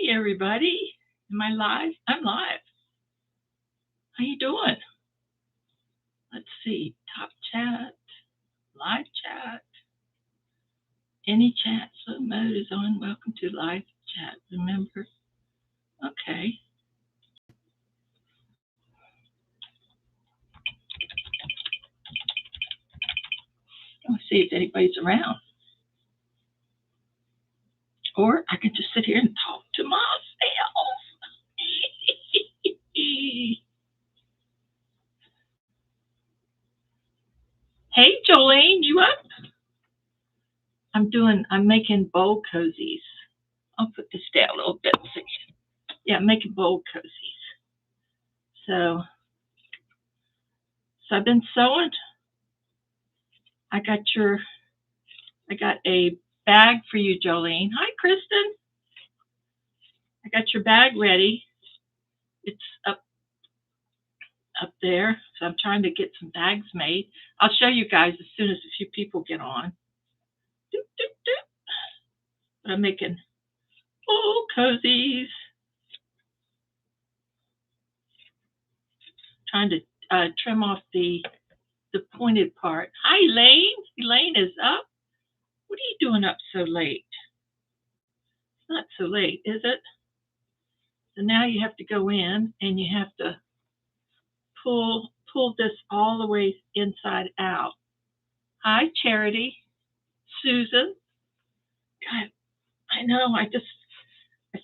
everybody. Am I live? I'm live. How you doing? Let's see. Top chat, live chat. Any chat so mode is on. Welcome to live chat. Remember? Okay. Let's see if anybody's around. Or I can just sit here and talk to myself. Hey, Jolene, you up? I'm making bowl cozies. I'll put this down a little bit. Yeah, I'm making bowl cozies. So I've been sewing. I got a bag for you, Jolene. Hi, Kristen. I got your bag ready. It's up there. So I'm trying to get some bags made. I'll show you guys as soon as a few people get on. Doop, doop, doop. But I'm making cozies. Trying to trim off the pointed part. Hi, Elaine. Elaine is up. What are you doing up so late? It's not so late, is it? So now you have to go in and you have to pull this all the way inside out. Hi, Charity. Susan. God, I know. I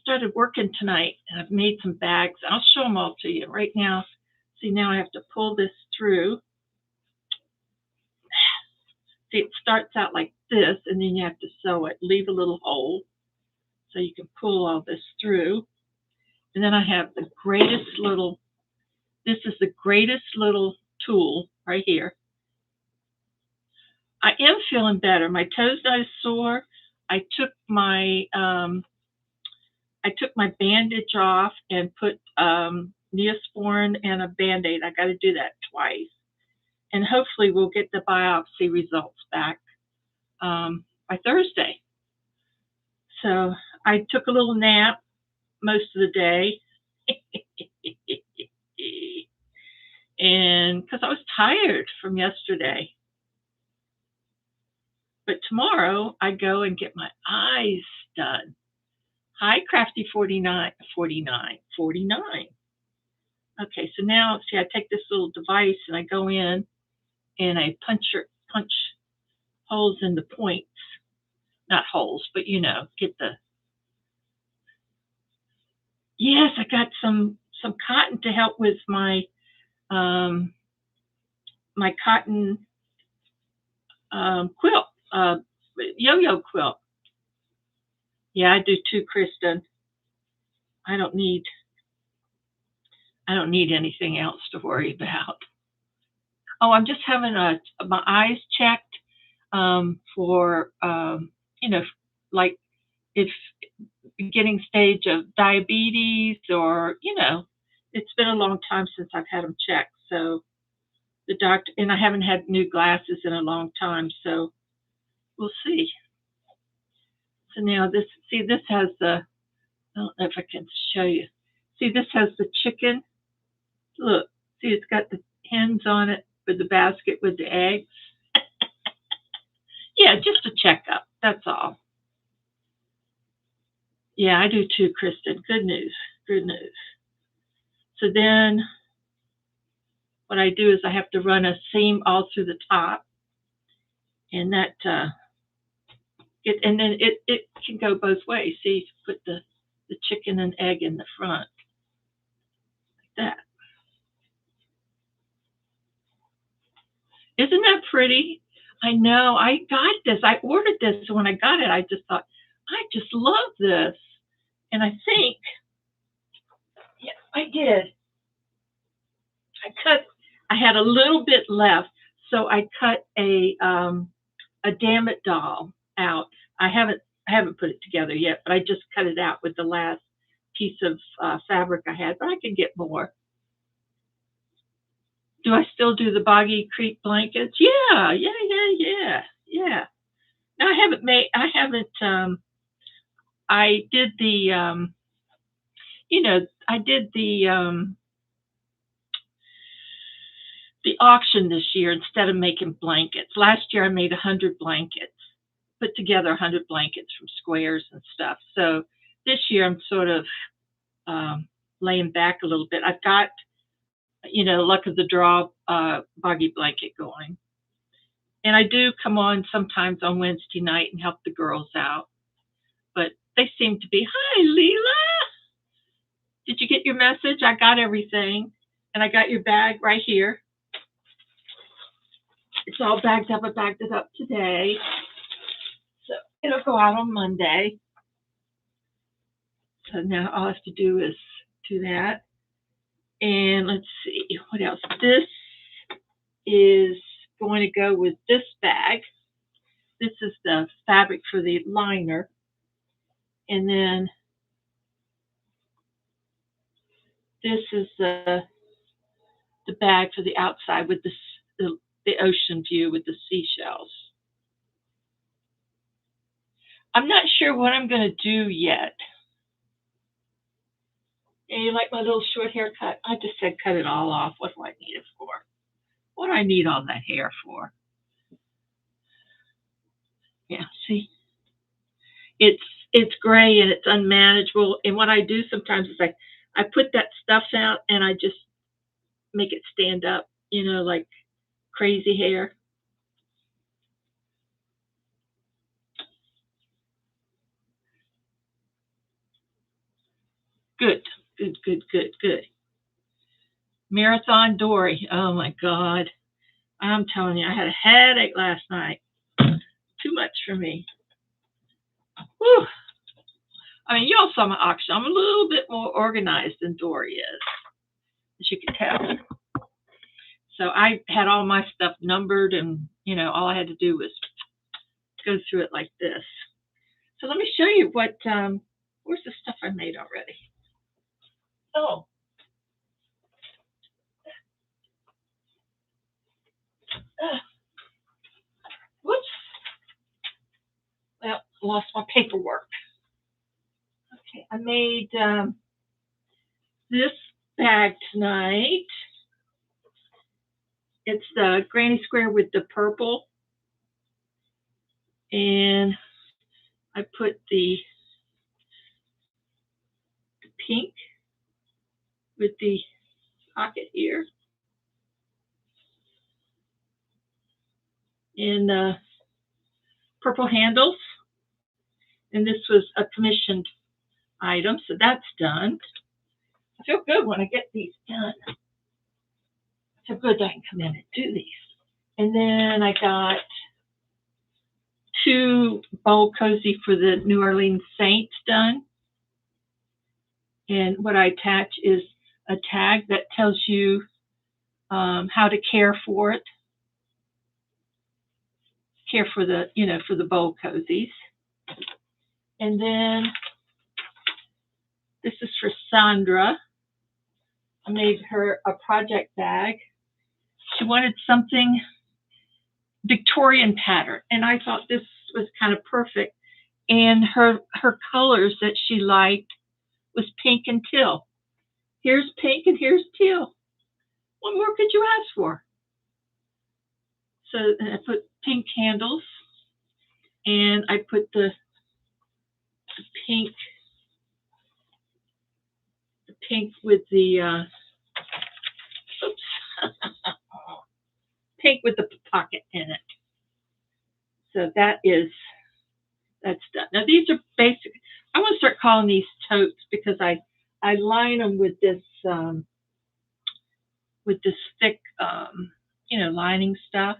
started working tonight and I've made some bags. I'll show them all to you right now. See, now I have to pull this through. See, it starts out like this and then you have to sew it. Leave a little hole so you can pull all this through. And then I have the greatest little, this is the greatest little tool right here. I am feeling better. My toes not as sore. I took my bandage off and put Neosporin and a Band-Aid. I got to do that twice. And hopefully we'll get the biopsy results back by Thursday. So I took a little nap most of the day. And because I was tired from yesterday. But tomorrow I go and get my eyes done. Hi, Crafty 49. Okay, so now, see, I take this little device and I go in and I punch holes in the points. Not holes, but you know, get the. Yes, I got some cotton to help with my my cotton quilt, yo-yo quilt. Yeah, I do too, Kristen. I don't need anything else to worry about. Oh, I'm just having my eyes checked for you know, like if beginning stage of diabetes or, you know, it's been a long time since I've had them checked. So the doctor, and I haven't had new glasses in a long time, so we'll see. So now this has the, I don't know if I can show you. See, this has the chicken. Look, see, it's got the hens on it with the basket with the eggs. Yeah, just a checkup. That's all. Yeah, I do too, Kristen. Good news. Good news. So then what I do is I have to run a seam all through the top. And that, and then it can go both ways. See, put the chicken and egg in the front. Like that. Isn't that pretty? I know. I got this. I ordered this. So when I got it, I just thought, I just love this. And I think, yes, I did. I had a little bit left. So I cut a Dammit doll out. I haven't put it together yet, but I just cut it out with the last piece of fabric I had, but I can get more. Do I still do the Boggy Creek blankets? Yeah. Now I did the you know, I did the auction this year instead of making blankets. Last year I made 100 blankets, put together 100 blankets from squares and stuff. So this year I'm sort of laying back a little bit. I've got, luck of the draw buggy blanket going. And I do come on sometimes on Wednesday night and help the girls out. But they seem to be, hi, Leela. Did you get your message? I got everything. And I got your bag right here. It's all bagged up. I bagged it up today. So it'll go out on Monday. So now all I have to do is do that. And let's see, what else? This is going to go with this bag. This is the fabric for the liner. And then this is the bag for the outside with the ocean view with the seashells. I'm not sure what I'm going to do yet. And you like my little short haircut? I just said cut it all off. What do I need it for? What do I need all that hair for? Yeah, see? It's gray and it's unmanageable. And what I do sometimes is I put that stuff out and I just make it stand up, like crazy hair. Good. Marathon Dory. Oh my God. I'm telling you, I had a headache last night. Too much for me. Whew. I mean, you all saw my auction. I'm a little bit more organized than Dory is, as you can tell. So I had all my stuff numbered and, all I had to do was go through it like this. So let me show you where's the stuff I made already? Oh. Whoops. Well, I lost my paperwork. Okay, I made this bag tonight. It's the granny square with the purple. And I put the pink with the pocket here. And purple handles. And this was a commissioned item, so that's done. I feel good when I get these done. I feel good that I can come in and do these. And then I got 2 bowl cozy for the New Orleans Saints done. And what I attach is a tag that tells you how to care for it. Care for the, for the bowl cozies. And then this is for Sandra. I made her a project bag. She wanted something Victorian pattern, and I thought this was kind of perfect. And her colors that she liked was pink and teal. Here's pink and here's teal. What more could you ask for? So I put pink handles, and I put the pink with the pink with the pocket in it. So that's done. Now these are basic. I want to start calling these totes because I line them with this thick lining stuff.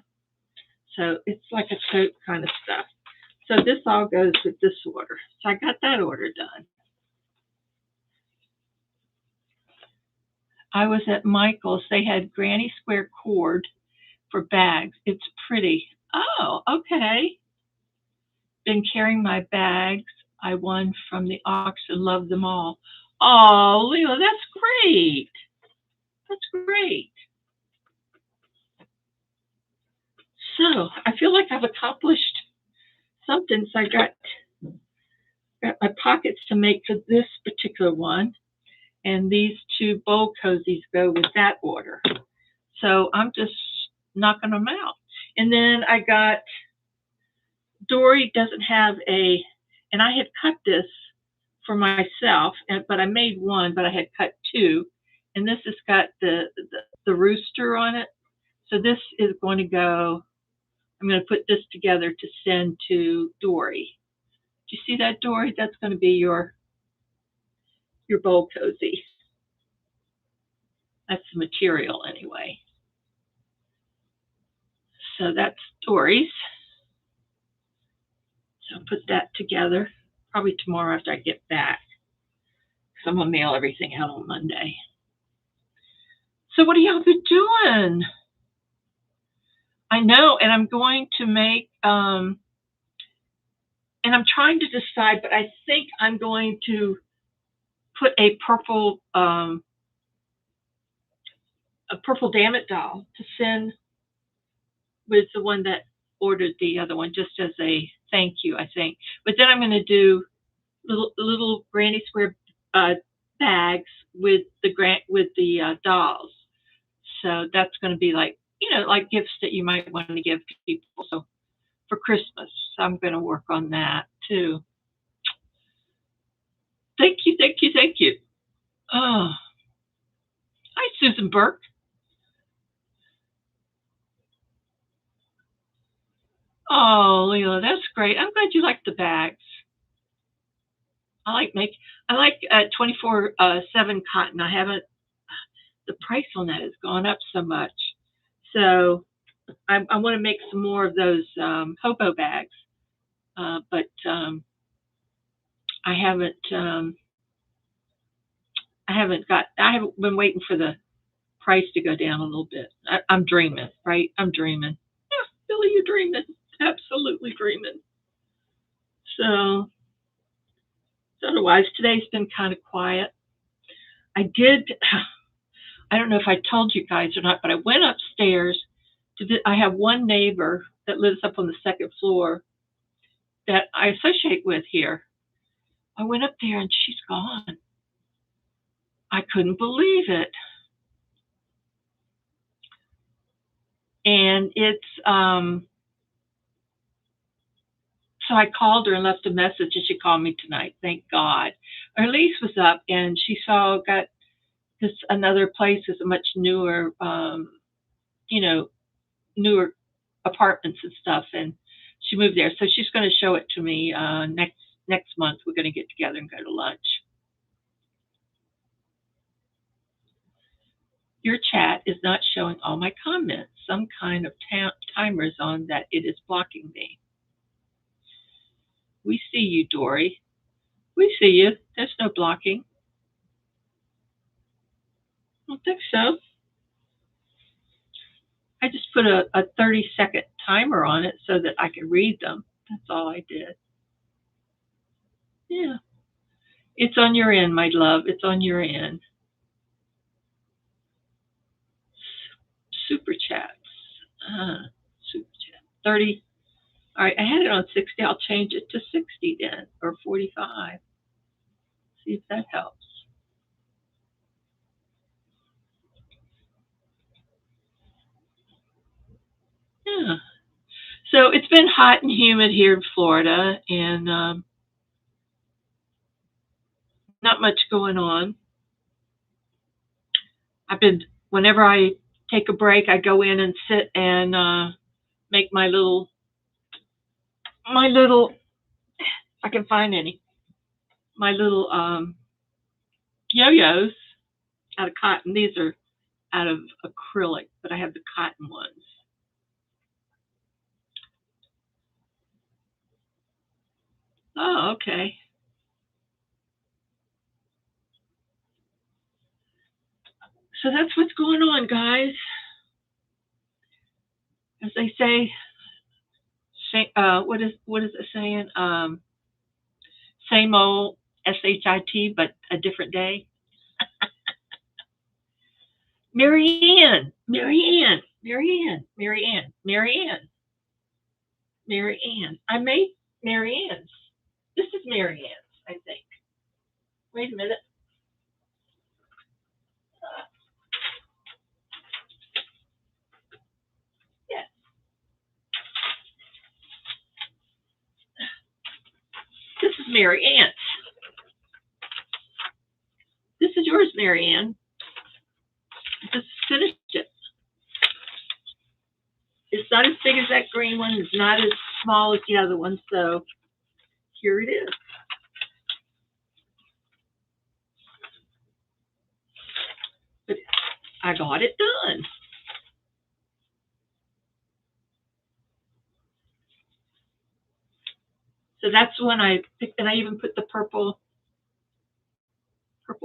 So it's like a tote kind of stuff. So this all goes with this order. So I got that order done. I was at Michael's. They had granny square cord for bags. It's pretty. Oh, okay. Been carrying my bags. I won from the auction. Love them all. Oh, Leela, that's great. That's great. So I feel like I've accomplished something. So I got my pockets to make for this particular one. And these two bowl cozies go with that order. So I'm just knocking them out. And then I got, Dory doesn't have and I had cut this for myself, but I made one, but I had cut two. And this has got the rooster on it. So this is going to go, I'm going to put this together to send to Dory. Do you see that, Dory? That's going to be your bowl cozy. That's the material anyway. So that's Dory's. So I'll put that together probably tomorrow after I get back, because I'm going to mail everything out on Monday. So what have y'all been doing? I know, and I'm going to make, and I'm trying to decide, but I think I'm going to put a purple Dammit doll to send with the one that ordered the other one, just as a thank you, I think. But then I'm going to do little Granny Square bags with the dolls. So that's going to be like, like gifts that you might want to give people. So for Christmas, so I'm going to work on that too. Thank you, thank you, thank you. Oh, hi, Susan Burke. Oh, Leila, that's great. I'm glad you like the bags. I like 24/7 cotton. I haven't. The price on that has gone up so much, so I want to make some more of those hobo bags, but I haven't. I haven't been waiting for the price to go down a little bit. I'm dreaming, right? I'm dreaming. Yeah, Billy, you're dreaming. Absolutely dreaming. So otherwise, today's been kind of quiet. I don't know if I told you guys or not, but I went upstairs I have one neighbor that lives up on the second floor that I associate with here. I went up there and she's gone. I couldn't believe it. And it's, so I called her and left a message, and she called me tonight. Thank God. Her lease was up, and she got this another place is a much newer, newer apartments and stuff, and she moved there. So she's going to show it to me next month. We're going to get together and go to lunch. Your chat is not showing all my comments. Some kind of timer is on that it is blocking me. We see you, Dory. We see you. There's no blocking. I don't think so. I just put a 30-second timer on it so that I can read them. That's all I did. Yeah. It's on your end, my love. It's on your end. Super chats. Super chat. 30. All right, I had it on 60. I'll change it to 60 then, or 45. See if that helps. Yeah. So it's been hot and humid here in Florida, and not much going on. Whenever I take a break, I go in and sit and make my little, if I can find any, my little yo-yos out of cotton. These are out of acrylic, but I have the cotton ones. Oh, okay. So that's what's going on, guys. As they say, what is it saying? Same old SHIT, but a different day. Marianne. I made Marianne's. This is Marianne's, I think. Wait a minute. is Mary Ann's. This is yours, Mary Ann. I just finished it. It's not as big as that green one. It's not as small as the other one. So here it is. But I got it done. So that's when I picked, and I even put the purple.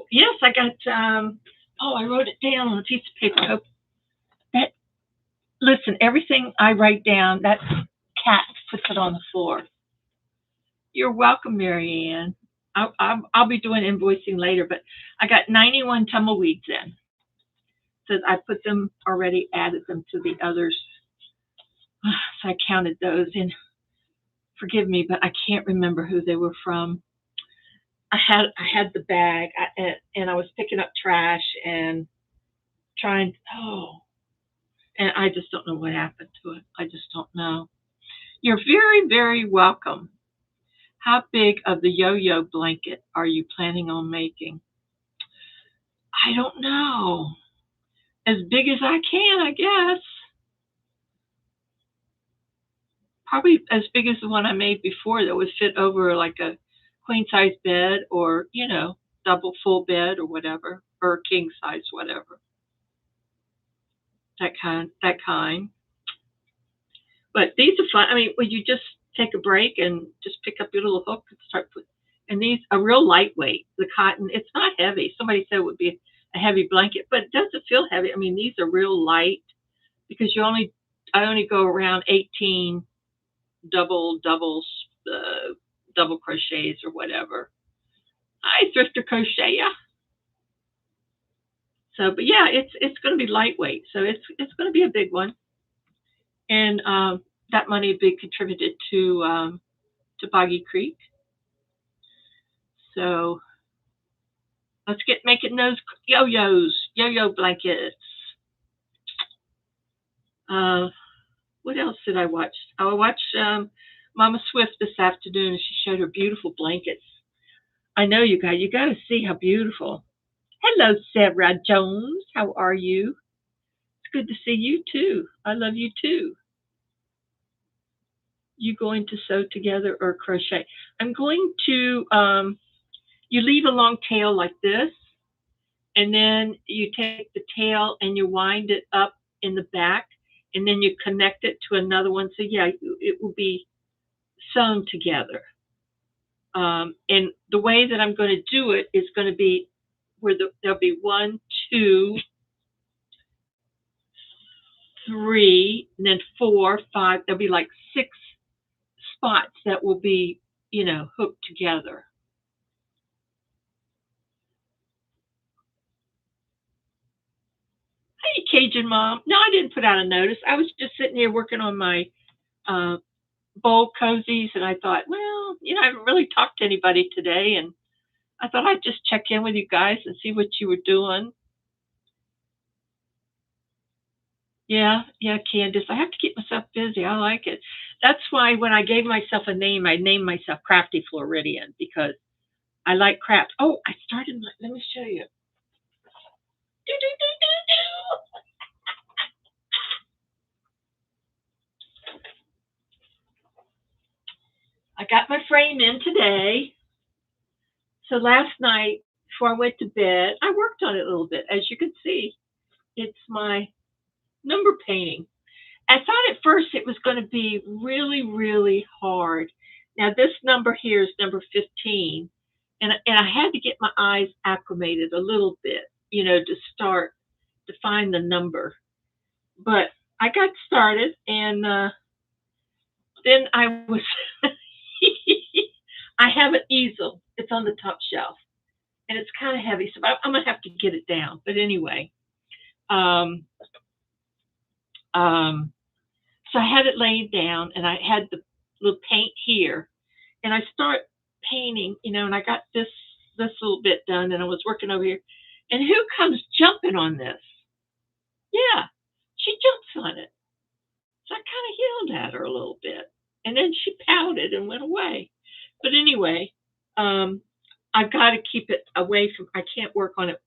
Yes, I got. I wrote it down on a piece of paper. That listen, everything I write down, that cat puts it on the floor. You're welcome, Mary Ann. I'll be doing invoicing later, but I got 91 tumbleweeds in. So I put them already, added them to the others. So I counted those, and forgive me, but I can't remember who they were from. I had the bag, and I was picking up trash and trying. And I just don't know what happened to it. I just don't know. You're very, very welcome. How big of the yo-yo blanket are you planning on making? I don't know. As big as I can, I guess. Probably as big as the one I made before that would fit over like a queen size bed, or, double full bed or whatever, or king size, whatever. That kind. But these are fun. I mean, when you just take a break and just pick up your little hook and start putting, and these are real lightweight. The cotton, it's not heavy. Somebody said it would be a heavy blanket, but it doesn't feel heavy. I mean, these are real light because I only go around 18 double crochets or whatever. I thrifter crochet, yeah. So, but yeah, it's going to be lightweight, so it's going to be a big one, and that money be contributed to Boggy Creek. So let's get making those yo-yo blankets. What else did I watch? I watched Mama Swift this afternoon, and she showed her beautiful blankets. I know you got to see how beautiful. Hello, Sarah Jones. How are you? It's good to see you too. I love you too. You going to sew together or crochet? I'm going to, you leave a long tail like this, and then you take the tail and you wind it up in the back, and then you connect it to another one. So yeah, it will be sewn together. And the way that I'm going to do it is going to be where there'll be 1, 2, 3, and then 4, 5. There'll be like 6 spots that will be, hooked together. Hey, Cajun Mom. No, I didn't put out a notice. I was just sitting here working on my bowl cozies, and I thought, well, I haven't really talked to anybody today, and I thought I'd just check in with you guys and see what you were doing. Yeah, Candace. I have to keep myself busy. I like it. That's why when I gave myself a name, I named myself Crafty Floridian, because I like craft. Oh, I started. Let me show you. I got my frame in today. So last night, before I went to bed, I worked on it a little bit. As you can see, it's my number painting. I thought at first it was going to be really, really hard. Now this number here is number 15, and I had to get my eyes acclimated a little bit, to start to find the number. But I got started, and then I was, I have an easel. It's on the top shelf, and it's kind of heavy, so I'm going to have to get it down. But anyway, so I had it laid down, and I had the little paint here, and I start painting, and I got this little bit done, and I was working over here, and who comes jumping on this? Yeah, she jumps on it. So I kind of yelled at her a little bit, and then she pouted and went away. But anyway, I've got to keep it away from. I can't work on it.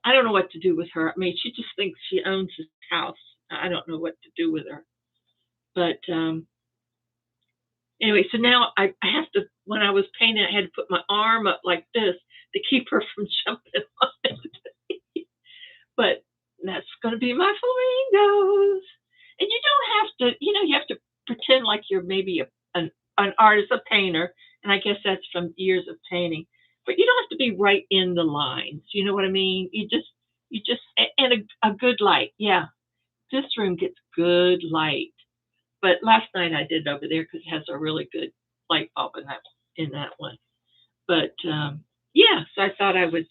I don't know what to do with her. I mean, she just thinks she owns this house. I don't know what to do with her. But anyway, so now I have to. When I was painting, I had to put my arm up like this to keep her from jumping on it. But that's going to be my flamingos. And you don't have to, you have to pretend like you're maybe an artist, a painter. And I guess that's from years of painting. But you don't have to be right in the lines. You know what I mean? You just, and a good light. Yeah. This room gets good light. But last night I did it over there because it has a really good light bulb in that one. But yeah, so I thought I would,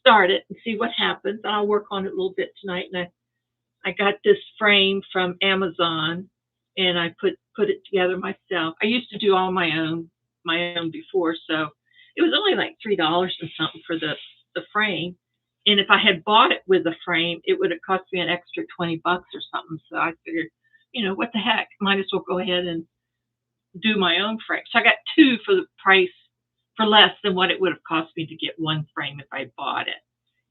start it and see what happens. I'll work on it a little bit tonight. And I got this frame from Amazon, and I put it together myself. I used to do all my own before, so it was only like $3 or something for the frame. And if I had bought it with a frame, it would have cost me an extra $20 or something. So I figured, what the heck? Might as well go ahead and do my own frame. So I got two for the price, for less than what it would have cost me to get one frame if I bought it.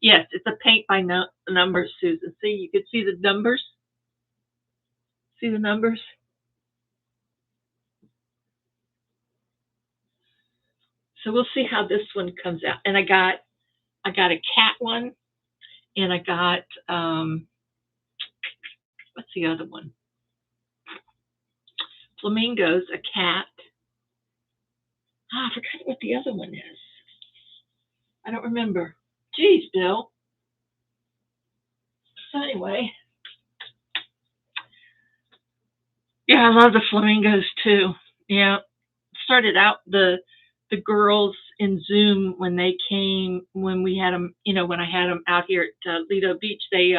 Yes, it's a paint by numbers, Susan. See, you can see the numbers. See the numbers? So we'll see how this one comes out. And I got a cat one, and I got what's the other one? Flamingos, a cat. I forgot what the other one is. I don't remember. Geez, Bill. So anyway, yeah, I love the flamingos too. Yeah, started out the girls in Zoom when they came, when we had them, when I had them out here at Lido Beach. They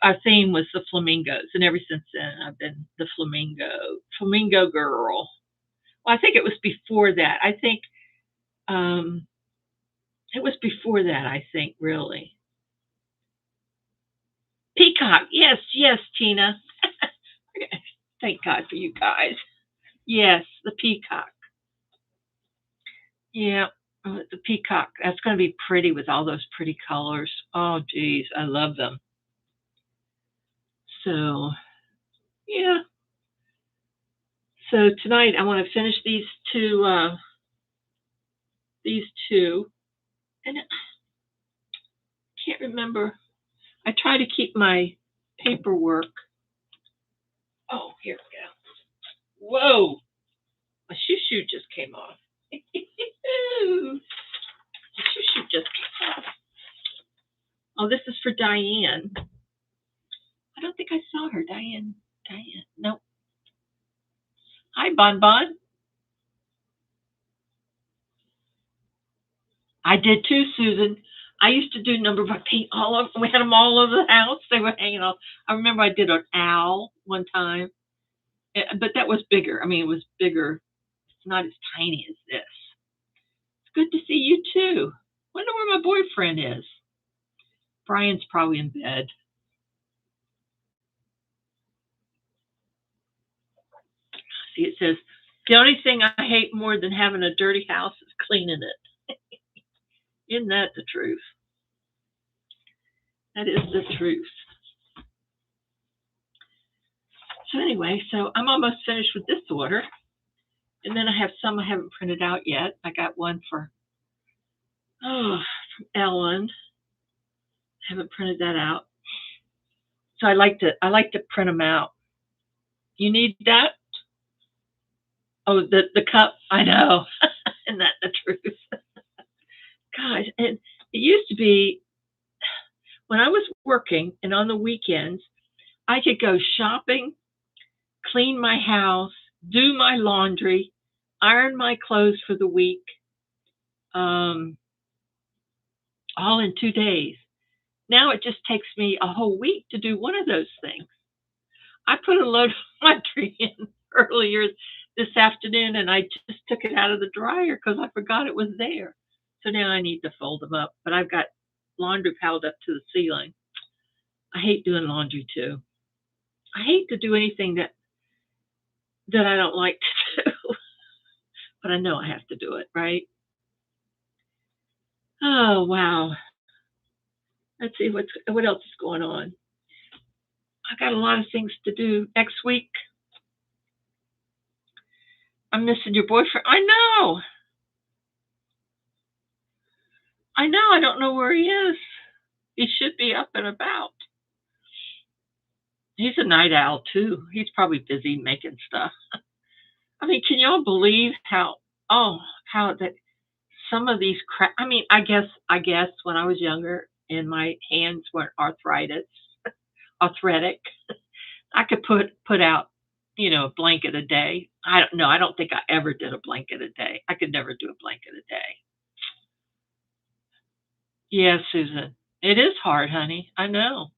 our theme was the flamingos, and ever since then I've been the flamingo girl. Well, I think it was before that. I think it was before that. I think really. Peacock, yes, Tina. Thank God for you guys. Yes, the peacock. Yeah, the peacock. That's going to be pretty with all those pretty colors. Oh, geez, I love them. So, yeah. So tonight I want to finish these two, and I can't remember. I try to keep my paperwork. Oh, here we go. Whoa, my shoe just came off. My shoe just came off. Oh, this is for Diane. I don't think I saw her, Diane. Nope. Hi, Bon Bon. I did too, Susan. I used to do number by paint all over. We had them all over the house. They were hanging off. I remember I did an owl one time, but that was bigger. I mean, it was bigger. It's not as tiny as this. It's good to see you too. Wonder where my boyfriend is. Brian's probably in bed. See, it says, the only thing I hate more than having a dirty house is cleaning it. Isn't that the truth? That is the truth. So anyway, so I'm almost finished with this order. And then I have some I haven't printed out yet. I got one from Ellen. I haven't printed that out. So I like to print them out. You need that? Oh, the cup. I know. Isn't that the truth? Gosh, and it used to be when I was working and on the weekends, I could go shopping, clean my house, do my laundry, iron my clothes for the week, all in 2 days. Now it just takes me a whole week to do one of those things. I put a load of laundry in earlier this afternoon, and I just took it out of the dryer because I forgot it was there. So now I need to fold them up. But I've got laundry piled up to the ceiling. I hate doing laundry too. I hate to do anything that I don't like to do, but I know I have to do it, right? Oh, wow. Let's see what else is going on. I got a lot of things to do next week. I'm missing your boyfriend. I know. I know. I don't know where he is. He should be up and about. He's a night owl too. He's probably busy making stuff. I mean, can y'all believe how that some of these I mean, I guess when I was younger and my hands weren't arthritic, I could put out, a blanket a day. I don't know. I don't think I ever did a blanket a day. I could never do a blanket a day. Yeah, Susan. It is hard, honey. I know.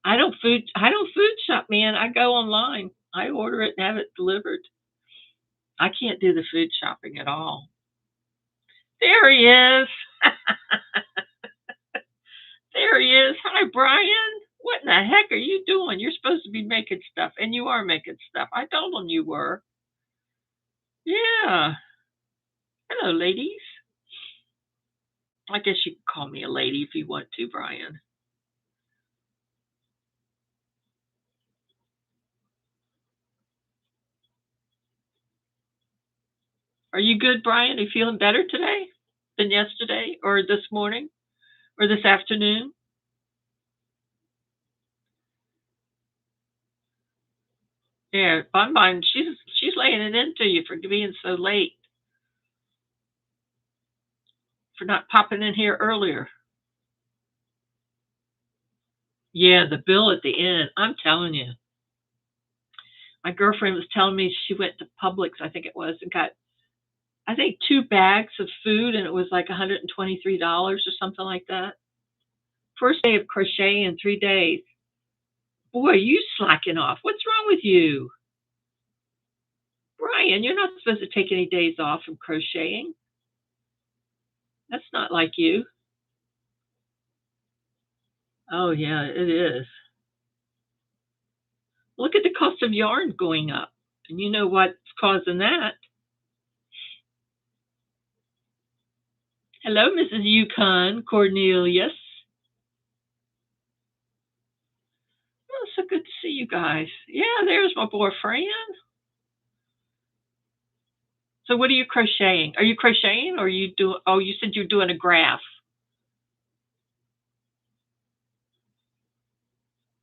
I don't food shop, man. I go online. I order it and have it delivered. I can't do the food shopping at all. There he is. There he is. Hi, Brian. What in the heck are you doing? You're supposed to be making stuff, and you are making stuff. I told him you were. Yeah. Hello, ladies. I guess you can call me a lady if you want to, Brian. Are you good, Brian? Are you feeling better today than yesterday or this morning or this afternoon? Yeah, Bonbon, she's laying it into you for being so late, for not popping in here earlier. Yeah, the bill at the end. I'm telling you. My girlfriend was telling me she went to Publix, I think it was, and got I think 2 bags of food, and it was like $123 or something like that. First day of crochet in 3 days. Boy, you slacking off. What's wrong with you? Brian, you're not supposed to take any days off from crocheting. That's not like you. Oh, yeah, it is. Look at the cost of yarn going up. And you know what's causing that. Hello, Mrs. Yukon Cornelius. Oh, so good to see you guys. Yeah, there's my boyfriend. So what are you crocheting? Are you crocheting or you said you're doing a graph.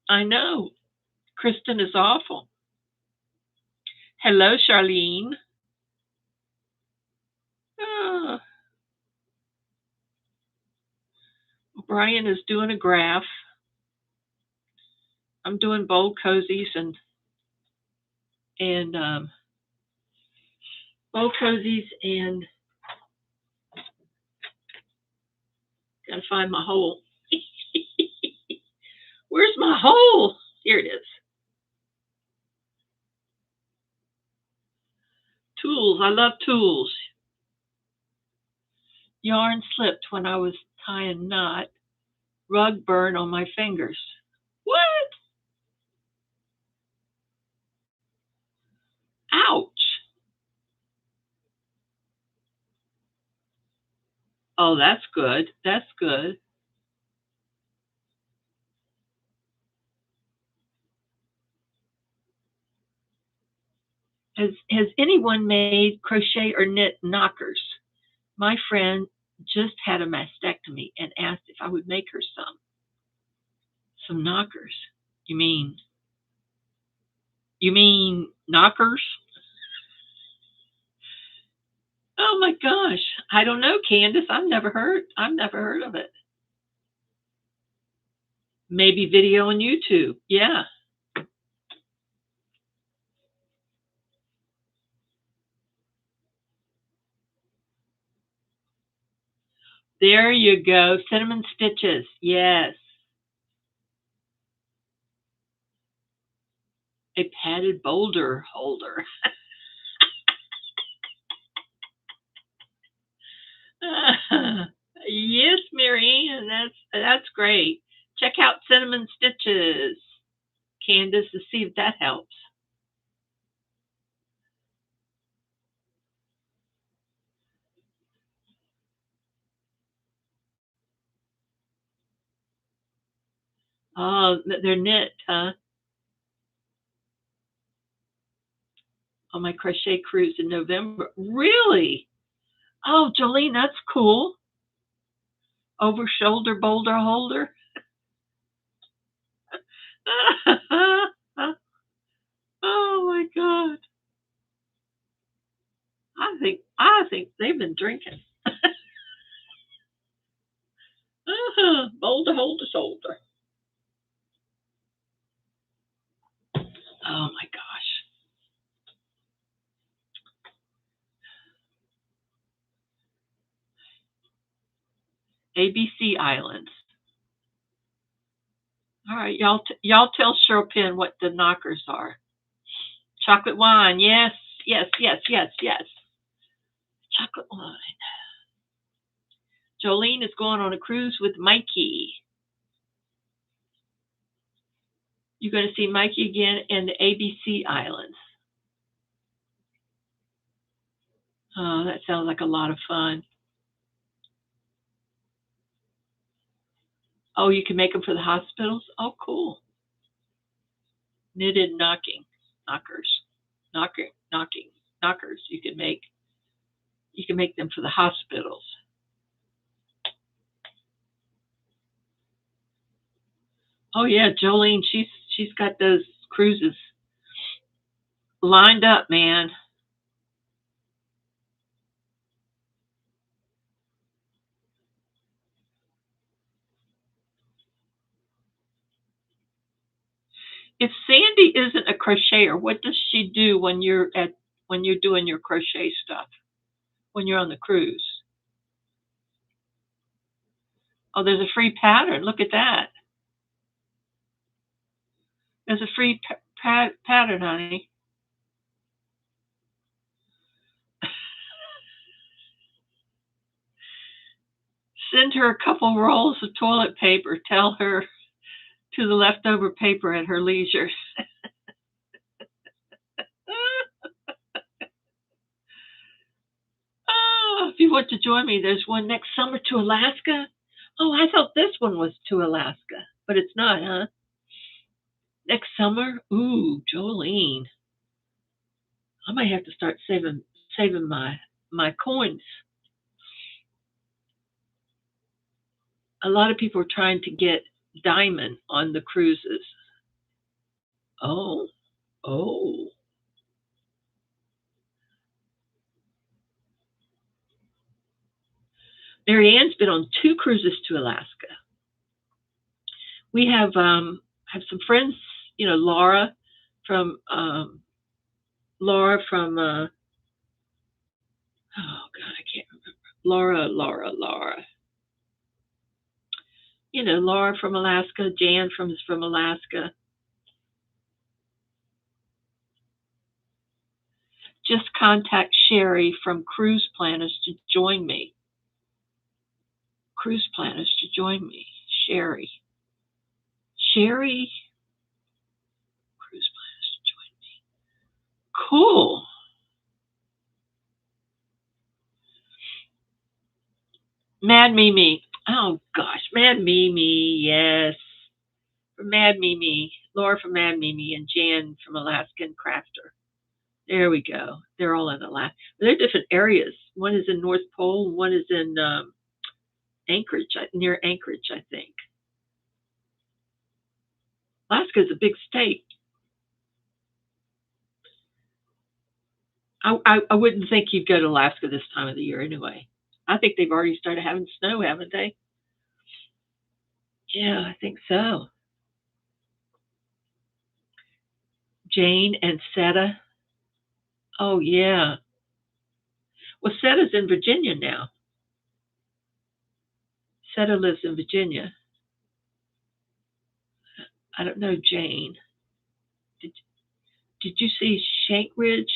I know. Kristen is awful. Hello, Charlene. Oh, Brian is doing a graph. I'm doing bold cozies and bold cozies and gotta find my hole. Where's my hole? Here it is. Tools. I love tools. Yarn slipped when I was tying knot. Rug burn on my fingers. What? Ouch. Oh, that's good. That's good. Has anyone made crochet or knit knockers? My friend just had a mastectomy and asked if I would make her some knockers. You mean knockers? Oh my gosh. I don't know, Candace. I've never heard of it. Maybe video on YouTube. Yeah. There you go. Cinnamon stitches. Yes. A padded boulder holder. Yes, Marianne, that's great. Check out Cinnamon Stitches, Candace, to see if that helps. Oh, they're knit, huh? On my crochet cruise in November. Really? Oh, Jolene, that's cool. Over shoulder boulder holder. Oh my God. I think they've been drinking. Boulder holder shoulder. Oh my gosh. ABC Islands. All right, y'all tell Cheryl Penn what the knockers are. Chocolate wine. Yes, yes, yes, yes, yes. Chocolate wine. Jolene is going on a cruise with Mikey. You're going to see Mikey again in the ABC Islands. Oh, that sounds like a lot of fun. Oh, you can make them for the hospitals? Oh, cool. Knitted knockers. Knockers. You can make them for the hospitals. Oh yeah, Jolene, she's got those cruises lined up, man. If Sandy isn't a crocheter, what does she do when you're doing your crochet stuff? When you're on the cruise? Oh, there's a free pattern. Look at that. There's a free pattern, honey. Send her a couple rolls of toilet paper. Tell her to the leftover paper at her leisure. Oh, if you want to join me, there's one next summer to Alaska. Oh, I thought this one was to Alaska, but it's not, huh? Next summer? Ooh, Jolene. I might have to start saving my coins. A lot of people are trying to get diamond on the cruises. Oh, oh. Marianne's been on 2 cruises to Alaska. We have some friends, Laura from oh God, I can't remember. Laura. Laura from Alaska, Jan from Alaska. Just contact Sherry from Cruise Planners to join me. Cruise Planners to join me. Sherry. Cruise Planners to join me. Cool. Mad Mimi. Oh gosh, Mad Mimi. Yes. From Mad Mimi. Laura from Mad Mimi and Jan from Alaskan Crafter. There we go. They're all in Alaska. They're different areas. One is in North Pole, one is in Anchorage, near Anchorage, I think. Alaska is a big state. I wouldn't think you'd go to Alaska this time of the year anyway. I think they've already started having snow, haven't they? Yeah, I think so. Jane and Seta. Oh, yeah. Well, Seta's in Virginia now. Seta lives in Virginia. I don't know Jane. Did you see Shank Ridge?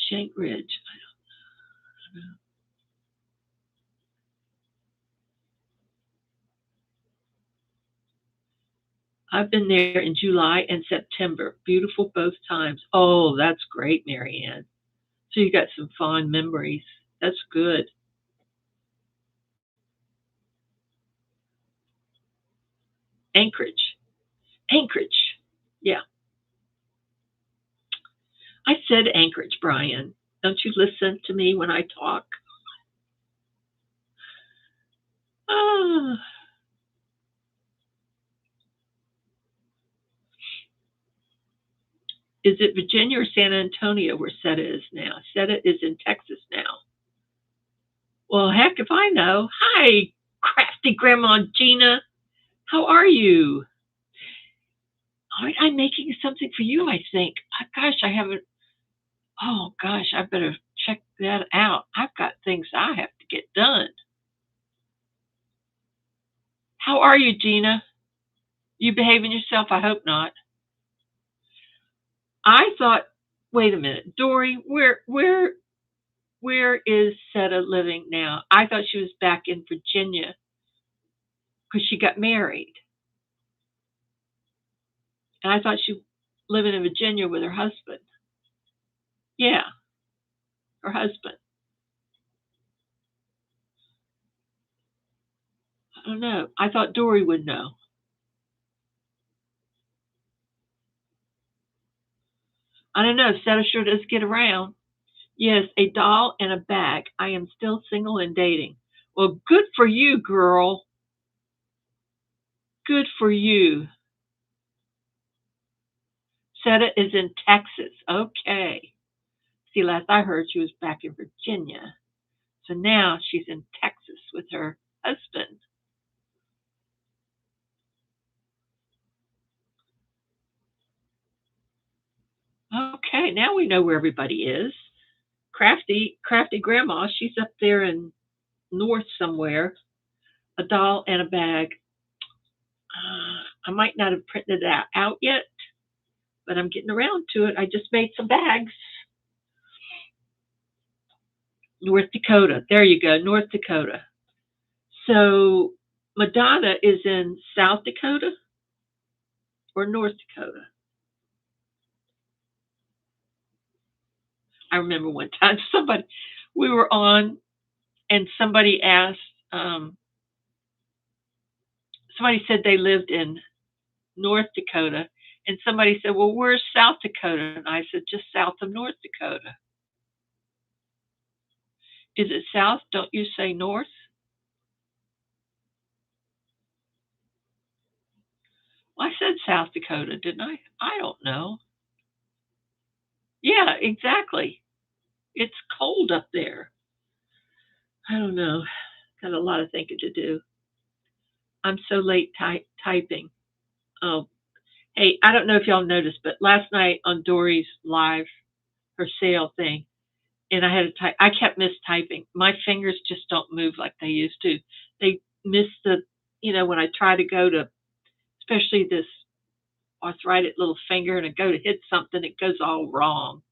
Shank Ridge. I don't know. I've been there in July and September. Beautiful both times. Oh, that's great, Marianne. So you got some fond memories. That's good. Anchorage. Anchorage. Yeah. I said Anchorage, Brian. Don't you listen to me when I talk? Ah, is it Virginia or San Antonio where Seta is now? Seta is in Texas now. Well, heck if I know. Hi, crafty Grandma Gina. How are you? I'm making something for you, I think. Oh, gosh, I haven't. Oh, gosh, I better check that out. I've got things I have to get done. How are you, Gina? You behaving yourself? I hope not. I thought, wait a minute, Dory, where is Seta living now? I thought she was back in Virginia because she got married, and I thought she was living in Virginia with her husband. Yeah, her husband. I don't know. I thought Dory would know. I don't know. Seta sure does get around. Yes, a doll and a bag. I am still single and dating. Well, good for you, girl. Good for you. Seta is in Texas. Okay. See, last I heard she was back in Virginia. So now she's in Texas with her husband. Okay, now we know where everybody is. Crafty Grandma, she's up there in north somewhere. A doll and a bag. I might not have printed that out yet, but I'm getting around to it. I just made some bags. North Dakota. There you go, North Dakota. So Madonna is in South Dakota or North Dakota? I remember one time we were on and um, somebody said they lived in North Dakota, and somebody said, well, where's South Dakota? And I said, just south of North Dakota. Is it south? Don't you say north? Well, I said South Dakota, didn't I? I don't know. Yeah, exactly. It's cold up there. I don't know. Got a lot of thinking to do. I'm so late typing. Oh, hey, I don't know if y'all noticed, but last night on Dory's live, her sale thing, and I had to type. I kept mistyping. My fingers just don't move like they used to. They miss when I try to go to, especially this arthritic little finger, and I go to hit something, it goes all wrong.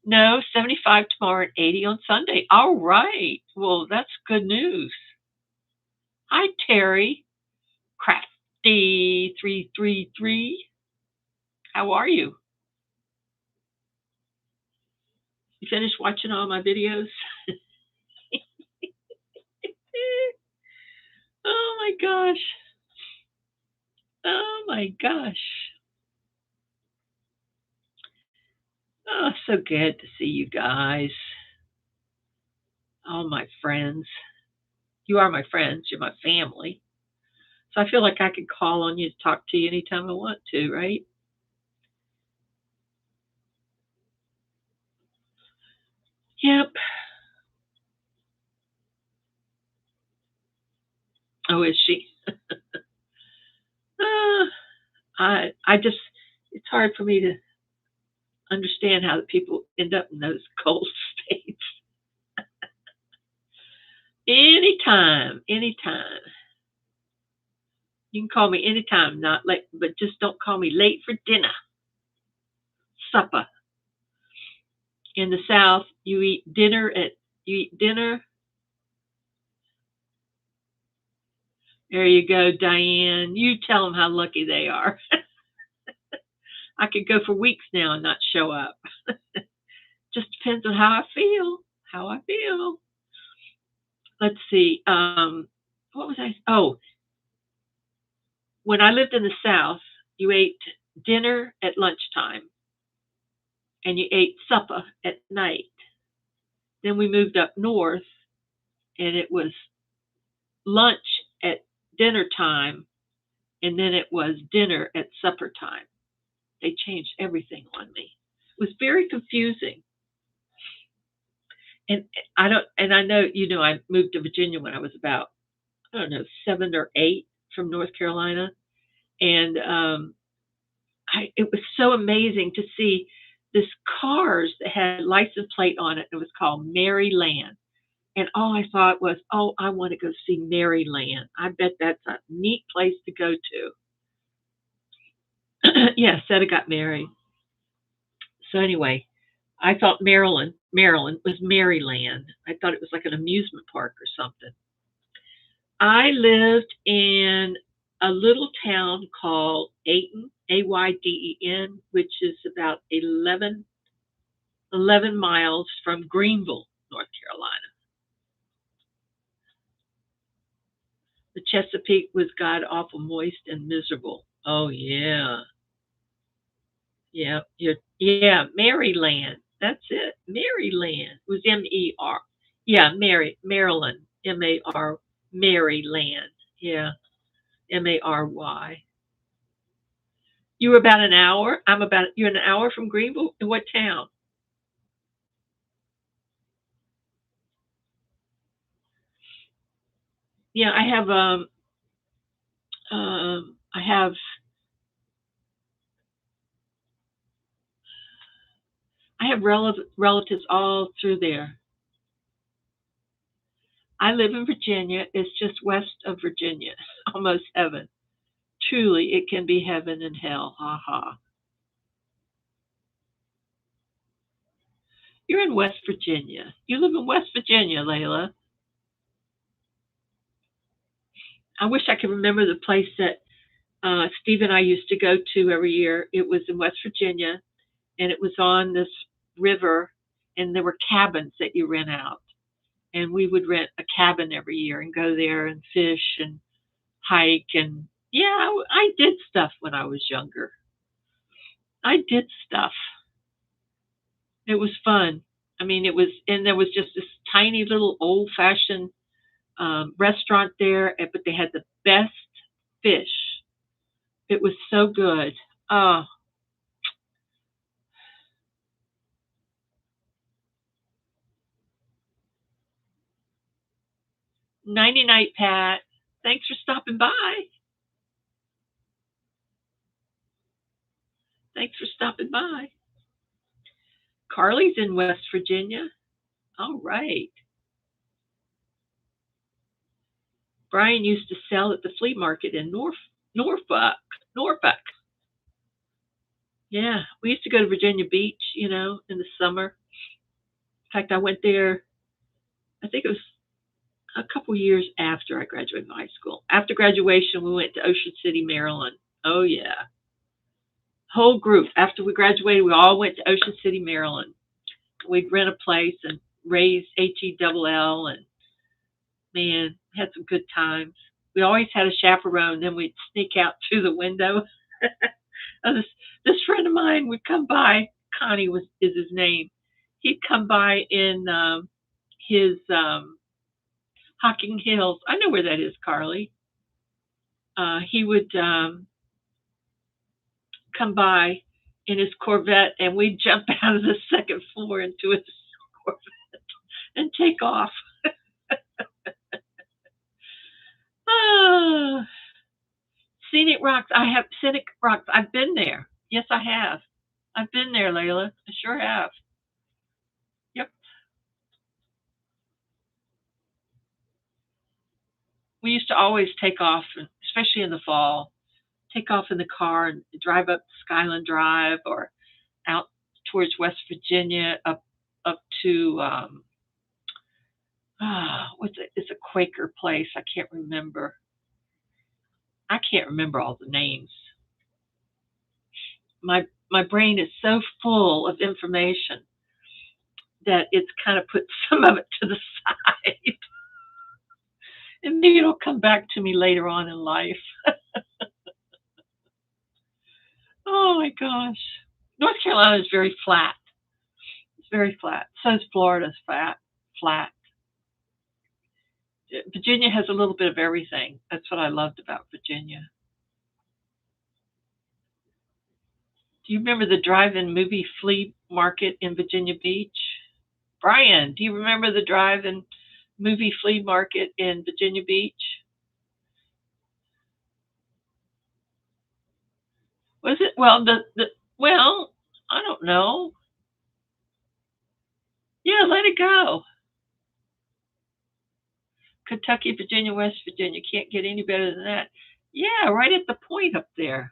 No, 75 tomorrow and 80 on Sunday. All right. Well, that's good news. Hi, Terry. Crafty 333. How are you? You finished watching all my videos? Oh my gosh. Oh my gosh. Oh, so good to see you guys. All my friends. You are my friends. You're my family. So I feel like I could call on you to talk to you anytime I want to, right? Yep. Oh, is she? uh, I just, it's hard for me to understand how the people end up in those cold states. Anytime, anytime. You can call me anytime, not late, but just don't call me late for dinner, supper. In the South, you eat dinner. There you go, Diane. You tell them how lucky they are. I could go for weeks now and not show up. Just depends on how I feel. How I feel. Let's see. What was I? Oh, When I lived in the South, you ate dinner at lunchtime and you ate supper at night. Then we moved up north and it was lunch at dinner time and then it was dinner at supper time. They changed everything on me. It was very confusing. And I know, I moved to Virginia when I was about, I don't know, 7 or 8 from North Carolina. And it was so amazing to see this cars that had a license plate on it. It was called Maryland. And all I thought was, oh, I want to go see Maryland. I bet that's a neat place to go to. Yeah, Seta got married. So anyway, I thought Maryland was Maryland. I thought it was like an amusement park or something. I lived in a little town called Ayden, Ayden, which is about 11 miles from Greenville, North Carolina. The Chesapeake was god awful moist and miserable. Oh yeah. Yeah, Maryland. That's it. Maryland. It was MER. Yeah, Maryland. MAR Maryland. Yeah. Mary. You were about an hour. You're an hour from Greenville. In what town? Yeah, I have relatives all through there. I live in Virginia. It's just west of Virginia, almost heaven. Truly, it can be heaven and hell. Ha ha. You're in West Virginia. You live in West Virginia, Layla. I wish I could remember the place that Steve and I used to go to every year. It was in West Virginia, and it was on this river, and there were cabins that you rent out. And we would rent a cabin every year and go there and fish and hike. And yeah, I did stuff when I was younger. I did stuff. It was fun. I mean, and there was just this tiny little old fashioned restaurant there, but they had the best fish. It was so good. Oh, nighty night, Pat. Thanks for stopping by. Thanks for stopping by. Carly's in West Virginia. All right. Brian used to sell at the flea market in Norfolk. Norfolk. Yeah, we used to go to Virginia Beach, in the summer. In fact, I went there, I think it was a couple years after I graduated from high school. After graduation, we went to Ocean City, Maryland. Oh, yeah. Whole group. After we graduated, we all went to Ocean City, Maryland. We'd rent a place and raise HELL, and man, had some good times. We always had a chaperone, then we'd sneak out through the window. Oh, this friend of mine would come by. Connie is his name. He'd come by in his Hocking Hills. I know where that is, Carly. He would come by in his Corvette, and we'd jump out of the second floor into his Corvette and take off. Oh, Scenic Rocks. I have Scenic Rocks. I've been there. Yes, I have. I've been there, Layla. I sure have. Yep. We used to always take off, especially in the fall, take off in the car and drive up Skyland Drive or out towards West Virginia up to what's it? It's a Quaker place. I can't remember. I can't remember all the names. My brain is so full of information that it's kind of put some of it to the side. And maybe it'll come back to me later on in life. Oh my gosh. North Carolina is very flat. It's very flat. So is Florida's flat. Flat. Virginia has a little bit of everything. That's what I loved about Virginia. Do you remember the drive-in movie flea market in Virginia Beach? Brian, do you remember the drive-in movie flea market in Virginia Beach? Was it? Well, well, I don't know. Yeah, let it go. Kentucky, Virginia, West Virginia. Can't get any better than that. Yeah, right at the point up there.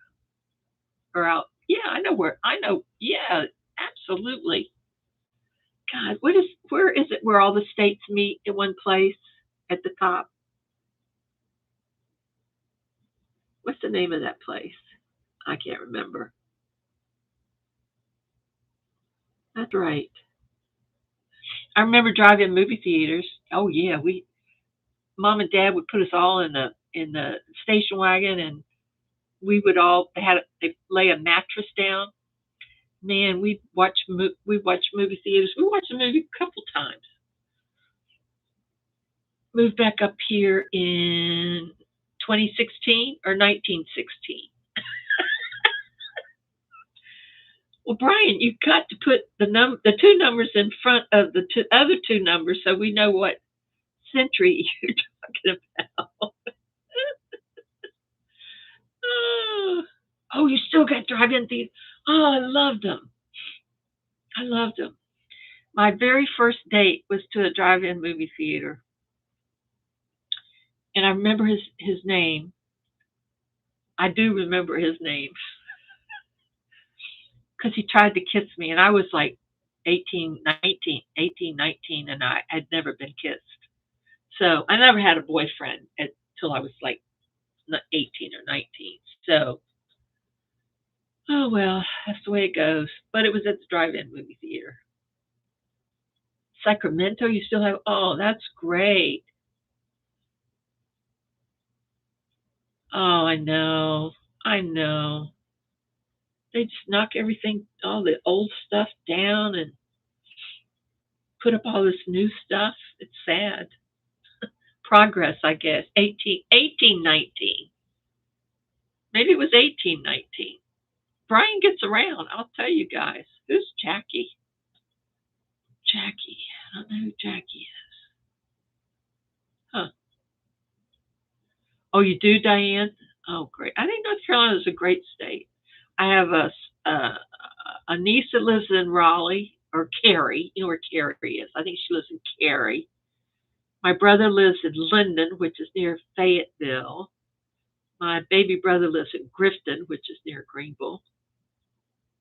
Or out. Yeah, I know where. I know. Yeah, absolutely. God, where is it where all the states meet in one place at the top? What's the name of that place? I can't remember. That's right. I remember driving movie theaters. Oh yeah, we mom and dad would put us all in the station wagon, and we would all they lay a mattress down. Man, we watch movie theaters. We watched a movie a couple times. Moved back up here in 2016 or 1916. Well, Brian, you've got to put the two numbers in front of the other two numbers so we know what century you're talking about. Oh, you still got drive-in theaters. Oh, I loved them. I loved them. My very first date was to a drive-in movie theater, and I remember his name. I do remember his name because he tried to kiss me, and I was like 18, 19, and I had never been kissed. So I never had a boyfriend until I was like 18 or 19. So, oh well, that's the way it goes. But it was at the drive-in movie theater. Sacramento, you still have, oh, that's great. Oh, I know. I know. They just knock everything, all the old stuff down and put up all this new stuff. It's sad. Progress, I guess. 1819. Maybe it was 1819. Brian gets around. I'll tell you guys. Who's Jackie? Jackie. I don't know who Jackie is. Huh. Oh, you do, Diane? Oh, great. I think North Carolina is a great state. I have a, a niece that lives in Raleigh or Cary. You know where Cary is? I think she lives in Cary. My brother lives in Linden, which is near Fayetteville. My baby brother lives in Grifton, which is near Greenville.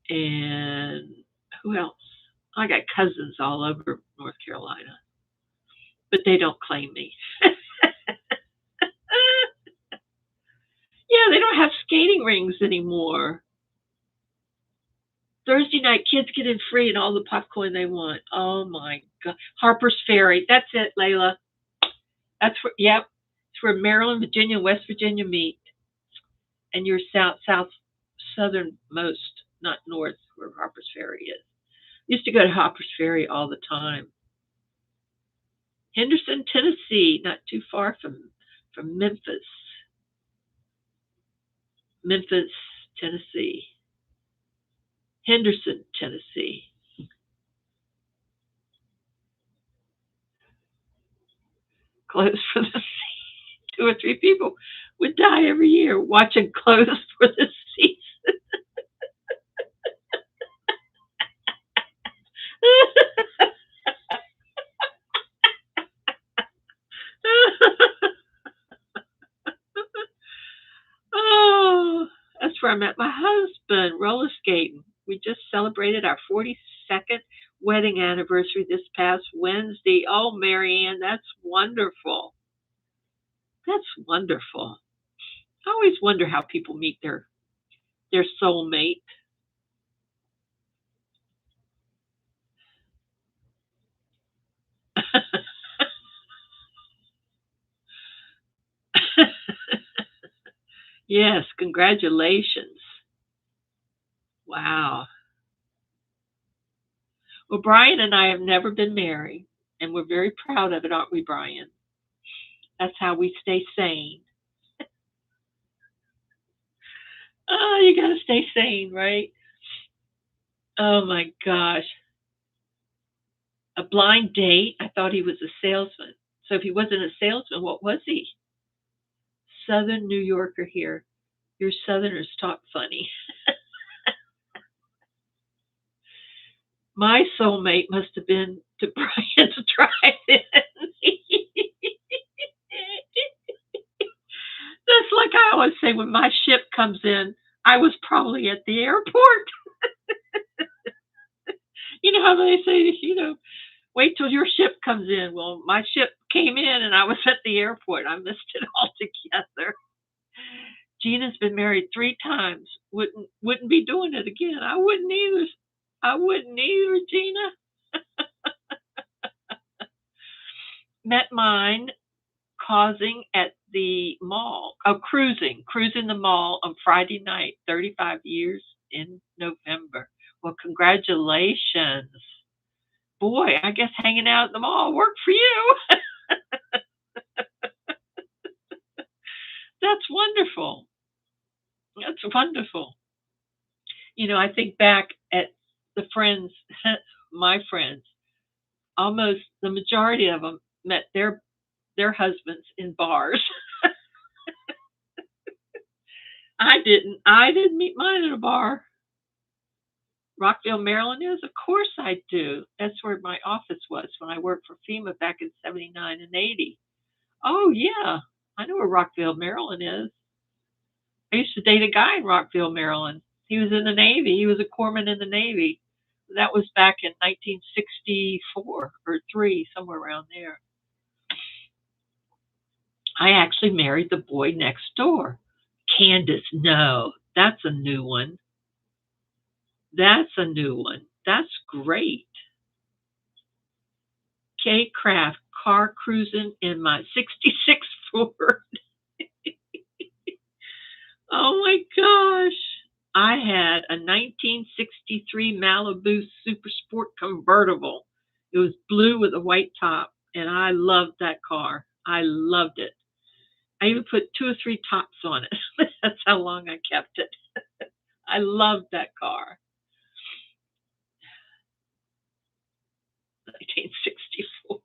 And who else? I got cousins all over North Carolina, but they don't claim me. Yeah, they don't have skating rings anymore. Thursday night, kids get in free and all the popcorn they want. Oh my God. Harper's Ferry. That's it, Layla. That's where, yep. It's where Maryland, Virginia, West Virginia meet. And you're southernmost, not north, where Harper's Ferry is. Used to go to Harper's Ferry all the time. Henderson, Tennessee, not too far from Memphis. Memphis, Tennessee. Henderson, Tennessee. Clothes for the sea. 2 or 3 people would die every year watching Clothes for the Season. Oh, that's where I met my husband, roller skating. We just celebrated our 42nd wedding anniversary this past Wednesday. Oh, Marianne, that's wonderful. That's wonderful. I always wonder how people meet their soulmate. Yes, congratulations. Wow. Well, Brian and I have never been married, and we're very proud of it, aren't we, Brian? That's how we stay sane. Oh, you got to stay sane, right? Oh my gosh. A blind date? I thought he was a salesman. So if he wasn't a salesman, what was he? Southern New Yorker here. Your Southerners talk funny. My soulmate must have been to Brian's drive-in. That's like I always say, when my ship comes in, I was probably at the airport. You know how they say, wait till your ship comes in. Well, my ship came in and I was at the airport. I missed it altogether. Gina's been married 3 times. Wouldn't be doing it again. I wouldn't either. I wouldn't either, Gina. Met mine causing at the mall. Oh, cruising the mall on Friday night. 35 years in November. Well, congratulations. Boy, I guess hanging out at the mall worked for you. That's wonderful. That's wonderful. I think back at the friends, my friends, almost the majority of them met their husbands in bars. I didn't. I didn't meet mine at a bar. Rockville, Maryland is? Of course I do. That's where my office was when I worked for FEMA back in 79 and 80. Oh, yeah. I know where Rockville, Maryland is. I used to date a guy in Rockville, Maryland. He was in the Navy. He was a corpsman in the Navy. That was back in 1964 or 3, somewhere around there. I actually married the boy next door. Candace, no, that's a new one. That's a new one. That's great. Kate Craft, car cruising in my 66 Ford. Oh my gosh. I had a 1963 Malibu Super Sport convertible. It was blue with a white top, and I loved that car. I loved it. I even put 2 or 3 tops on it. That's how long I kept it. I loved that car. 1964.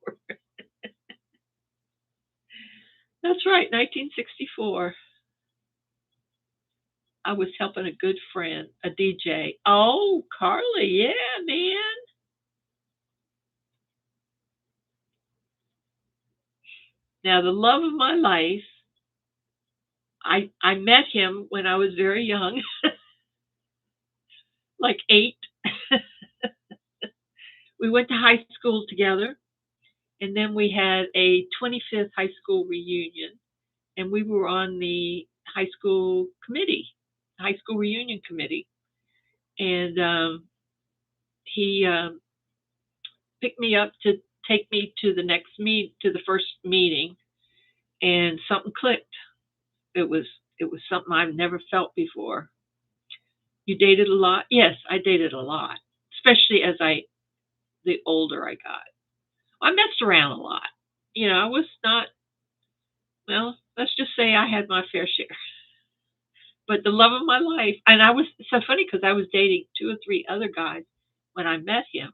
That's right, 1964. I was helping a good friend, a DJ. Oh, Carly, yeah, man. Now, the love of my life, I met him when I was very young, like 8. We went to high school together, and then we had a 25th high school reunion, and we were on the high school committee, high school reunion committee. And he picked me up to take me to the first meeting, and something clicked. It was something I've never felt before. You dated a lot? Yes, I dated a lot, especially the older I got. I messed around a lot. I was not, well, let's just say I had my fair share. But the love of my life, and I was so funny because I was dating 2 or 3 other guys when I met him,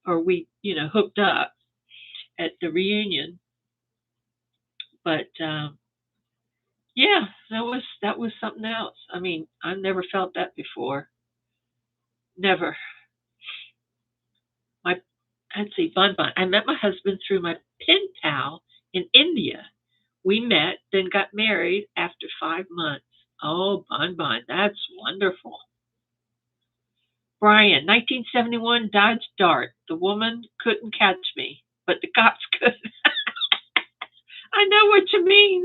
or we, hooked up at the reunion. But yeah, that was something else. I mean, I've never felt that before. Never. My Let's see, Bun Bun. I met my husband through my pen pal in India. We met, then got married after 5 months. Oh, Bun Bun, that's wonderful. Brian, 1971 Dodge Dart. The woman couldn't catch me, but the cops could. I know what you mean.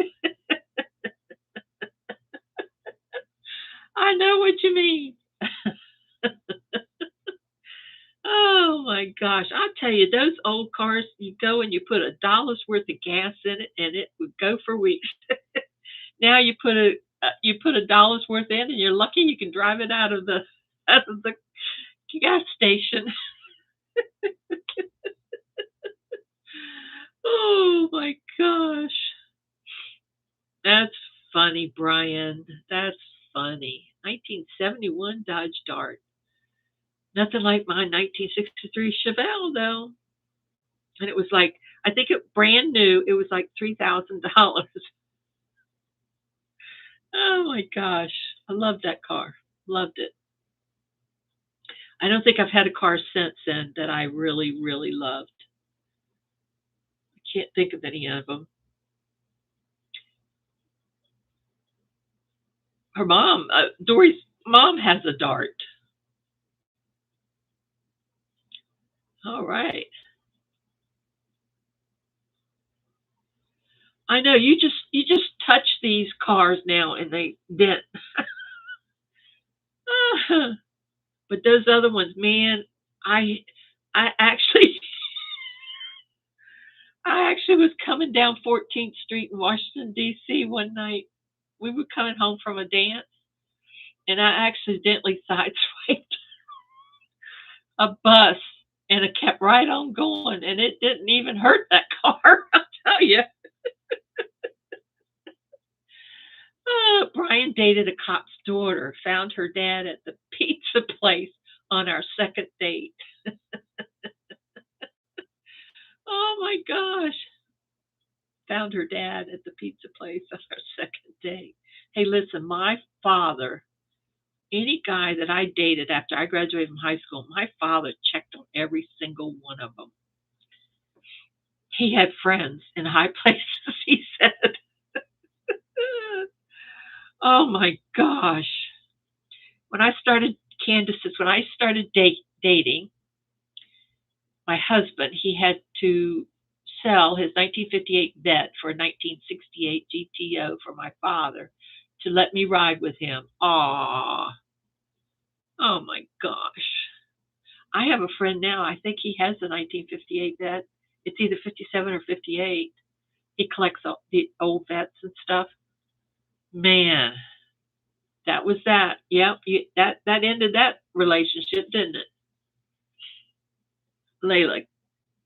I know what you mean. Oh my gosh. I'll tell you, those old cars, you go and you put $1 worth of gas in it and it would go for weeks. Now you put $1 worth in and you're lucky you can drive it out of the out of the gas station. Oh my gosh. That's funny, Brian. That's funny. 1971 Dodge Dart. Nothing like my 1963 Chevelle, though. And it was like, I think it brand new. It was like $3,000. Oh my gosh. I loved that car. Loved it. I don't think I've had a car since then that I really, really loved. I can't think of any of them. Her mom, Dory's mom has a Dart. All right. I know you just touch these cars now and they dent. But those other ones, man, I I actually I actually was coming down 14th Street in Washington D.C. one night. We were coming home from a dance, and I accidentally sideswiped a bus, and it kept right on going, and it didn't even hurt that car. I'll tell you. Brian dated a cop's daughter, found her dad at the pizza place on our second date. Oh my gosh. Found her dad at the pizza place on our second date. Hey, listen, my father, any guy that I dated after I graduated from high school, my father checked on every single one of them. He had friends in high places, he said. Oh my gosh. When I started, Candace's, when I started dating my husband, he had to sell his 1958 vet for a 1968 GTO for my father to let me ride with him. Aw. Oh my gosh. I have a friend now. I think he has a 1958 vet. It's either 57 or 58. He collects all the old vets and stuff. Man, that was that. Yep, that ended that relationship, didn't it? Layla,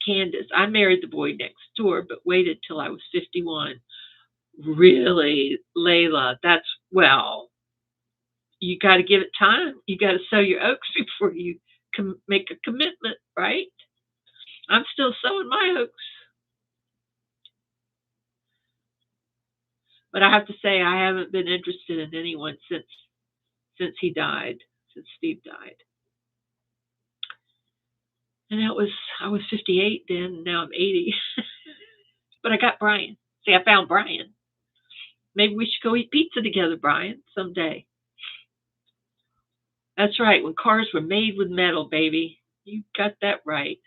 Candace. I married the boy next door, but waited till I was 51. Really, Layla? That's well. You got to give it time. You got to sow your oats before you make a commitment, right? I'm still sowing my oats, but I have to say I haven't been interested in anyone since he died, since Steve died. And that was I was 58 then, and now I'm 80. But I got Brian. See, I found Brian. Maybe we should go eat pizza together, Brian, someday. That's right. When cars were made with metal, baby. You got that right.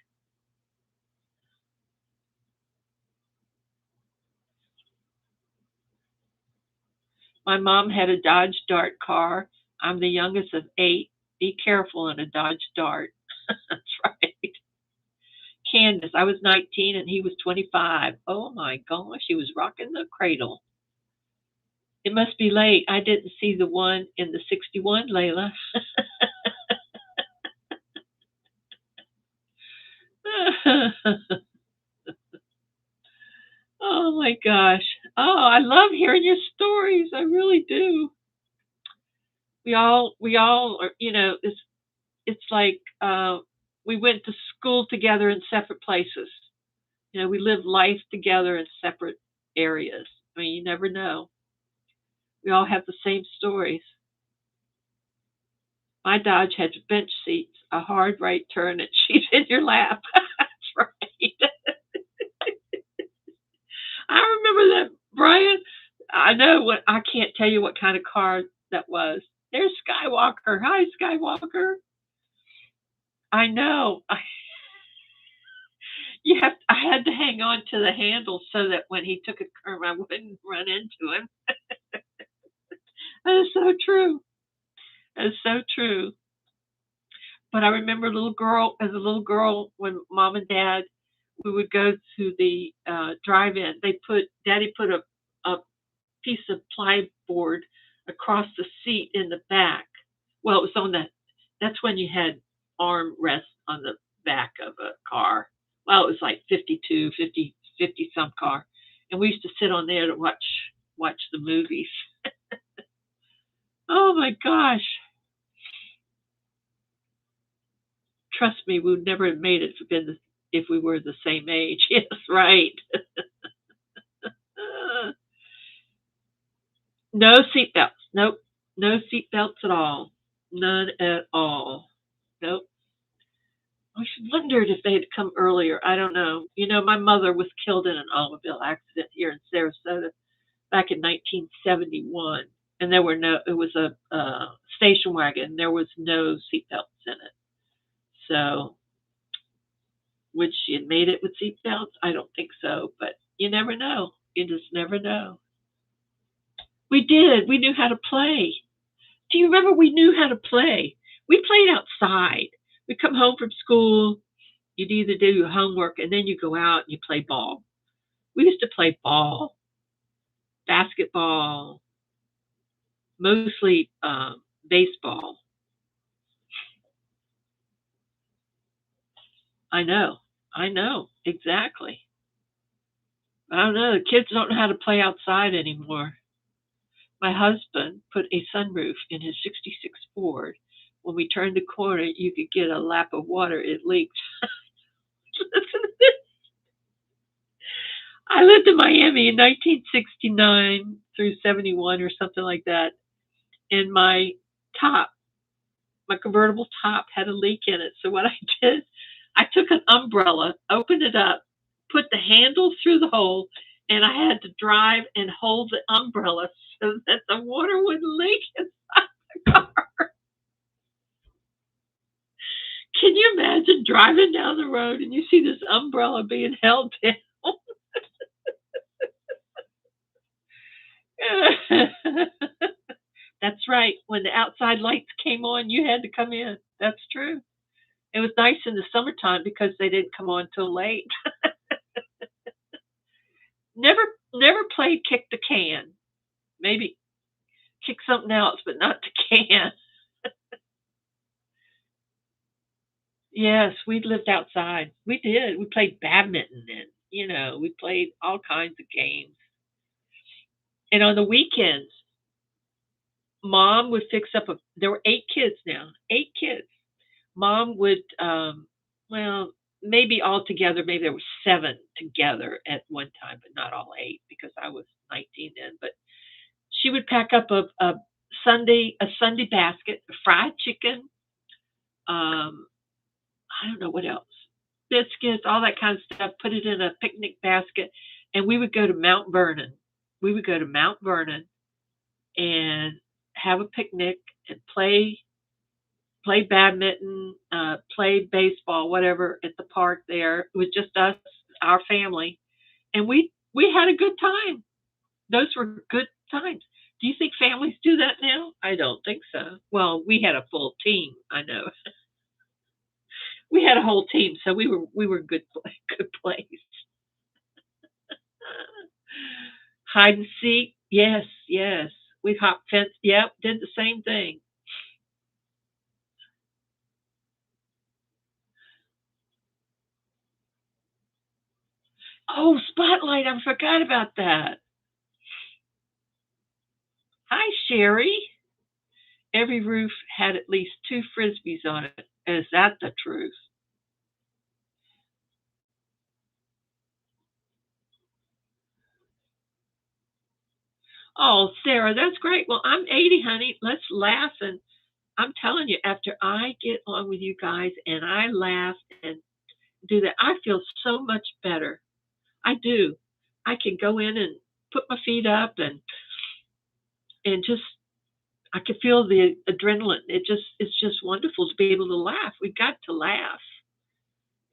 My mom had a Dodge Dart car. I'm the youngest of eight. Be careful in a Dodge Dart. That's right. Candace, I was 19 and he was 25. Oh my gosh, he was rocking the cradle. It must be late. I didn't see the one in the 61, Layla. Oh my gosh. Oh, I love hearing your stories. I really do. We all are, it's like we went to school together in separate places. We live life together in separate areas. I mean, you never know. We all have the same stories. My Dodge had bench seats, a hard right turn, and she's in your lap. That's right. I remember that, Brian. I know what I can't tell you what kind of car that was. There's Skywalker. Hi, Skywalker. I know. I had to hang on to the handle so that when he took a curve, I wouldn't run into him. That is so true. That is so true. But I remember as a little girl, when mom and dad, we would go to the drive-in. Daddy put a piece of plyboard across the seat in the back. Well, it was on That's when you had armrests on the back of a car. Well, it was like 52, 50, 50 some car. And we used to sit on there to watch the movies. Oh my gosh. Trust me, we would never have made it if we were the same age. Yes, right. No seatbelts. Nope. No seatbelts at all. None at all. Nope. I should wondered if they had come earlier. I don't know. My mother was killed in an automobile accident here in Sarasota back in 1971, and it was a station wagon. There was no seatbelts in it. So, would she have made it with seatbelts? I don't think so, but you never know. You just never know. We did. We knew how to play. Do you remember we knew how to play? We played outside. We'd come home from school. You'd either do your homework and then you go out and you play ball. We used to play ball, basketball, mostly baseball. I know. I know. Exactly. I don't know. The kids don't know how to play outside anymore. My husband put a sunroof in his 66 Ford. When we turned the corner, you could get a lap of water. It leaked. I lived in Miami in 1969 through 71 or something like that. And top, my convertible top had a leak in it. So what I did, I took an umbrella, opened it up, put the handle through the hole, and I had to drive and hold the umbrella so that the water wouldn't leak inside the car. Can you imagine driving down the road and you see this umbrella being held down? That's right. When the outside lights came on, you had to come in. That's true. It was nice in the summertime because they didn't come on till late. Never played kick the can. Maybe kick something else, but not the can. Yes, we lived outside. We did. We played badminton and we played all kinds of games. And on the weekends, mom would fix up there were 8 kids now. 8 kids. Mom would well, maybe all together, maybe there were 7 together at one time, but not all 8 because I was 19 then. But she would pack up a Sunday basket, fried chicken, I don't know what else, biscuits, all that kind of stuff. Put it in a picnic basket, and we would go to Mount Vernon. We would go to Mount Vernon and have a picnic and play badminton, play baseball, whatever at the park there. It was just us, our family, and we had a good time. Those were good times. Do you think families do that now? I don't think so. Well, we had a full team. I know. We had a whole team, so we were good place. Hide and seek, yes, yes. We hopped fence, yep, did the same thing. Oh, spotlight! I forgot about that. Hi, Sherry. Every roof had at least 2 frisbees on it. Is that the truth? Oh, Sarah, that's great. Well, I'm 80, honey. Let's laugh. And I'm telling you, after I get on with you guys and I laugh and do that, I feel so much better. I do. I can go in and put my feet up and just I can feel the adrenaline. It's just wonderful to be able to laugh. We've got to laugh.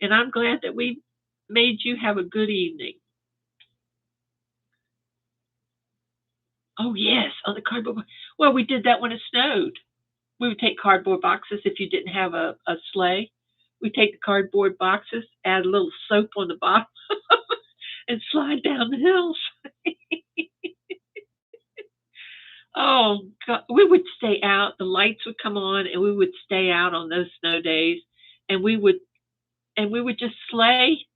And I'm glad that we made you have a good evening. Oh yes, on the cardboard. Well, we did that when it snowed. We would take cardboard boxes if you didn't have a sleigh. We take the cardboard boxes, add a little soap on the bottom, and slide down the hills. Oh God, we would stay out. The lights would come on, and we would stay out on those snow days, and we would just slay.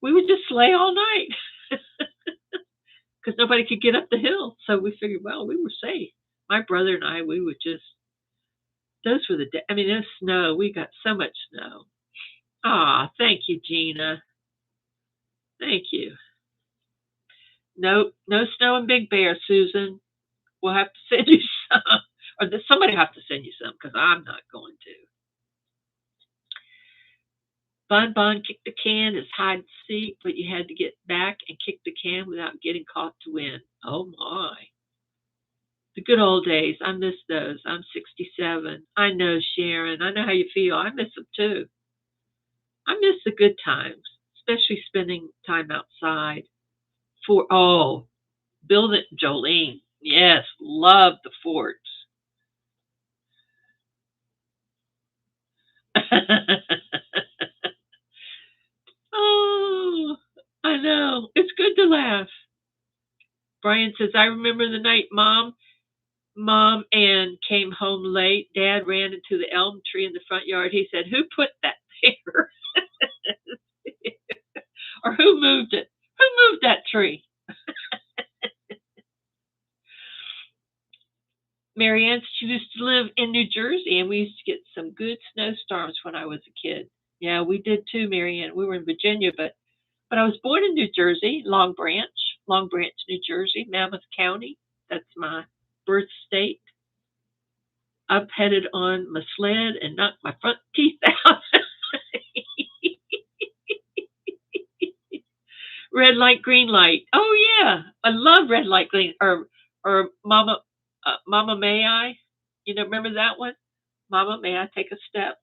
We would just slay all night because nobody could get up the hill. So we figured, well, we were safe. My brother and I, we would just. Those were the days. I mean, there's snow. We got so much snow. Ah, thank you, Gina. Thank you. No, no snow in Big Bear, Susan. We'll have to send you some, or somebody will have to send you some because I'm not going to. Bun Bun kicked the can is hide and seek, but you had to get back and kick the can without getting caught to win. Oh my. The good old days. I miss those. I'm 67. I know, Sharon. I know how you feel. I miss them too. I miss the good times, especially spending time outside. Build it, Jolene. Yes, love the forts. Oh, I know. It's good to laugh. Brian says, I remember the night Mom Ann came home late. Dad ran into the elm tree in the front yard. He said, who put that there? Or who moved it? Who moved that tree? Marianne, she used to live in New Jersey, and we used to get some good snowstorms when I was a kid. Yeah, we did too, Marianne. We were in Virginia, but I was born in New Jersey, Long Branch, New Jersey, Mammoth County. That's my birth state. Up headed on my sled and knocked my front teeth out. Red light, green light. Oh yeah, I love red light, green or Mama May I? You know, remember that one? Mama May I take a step?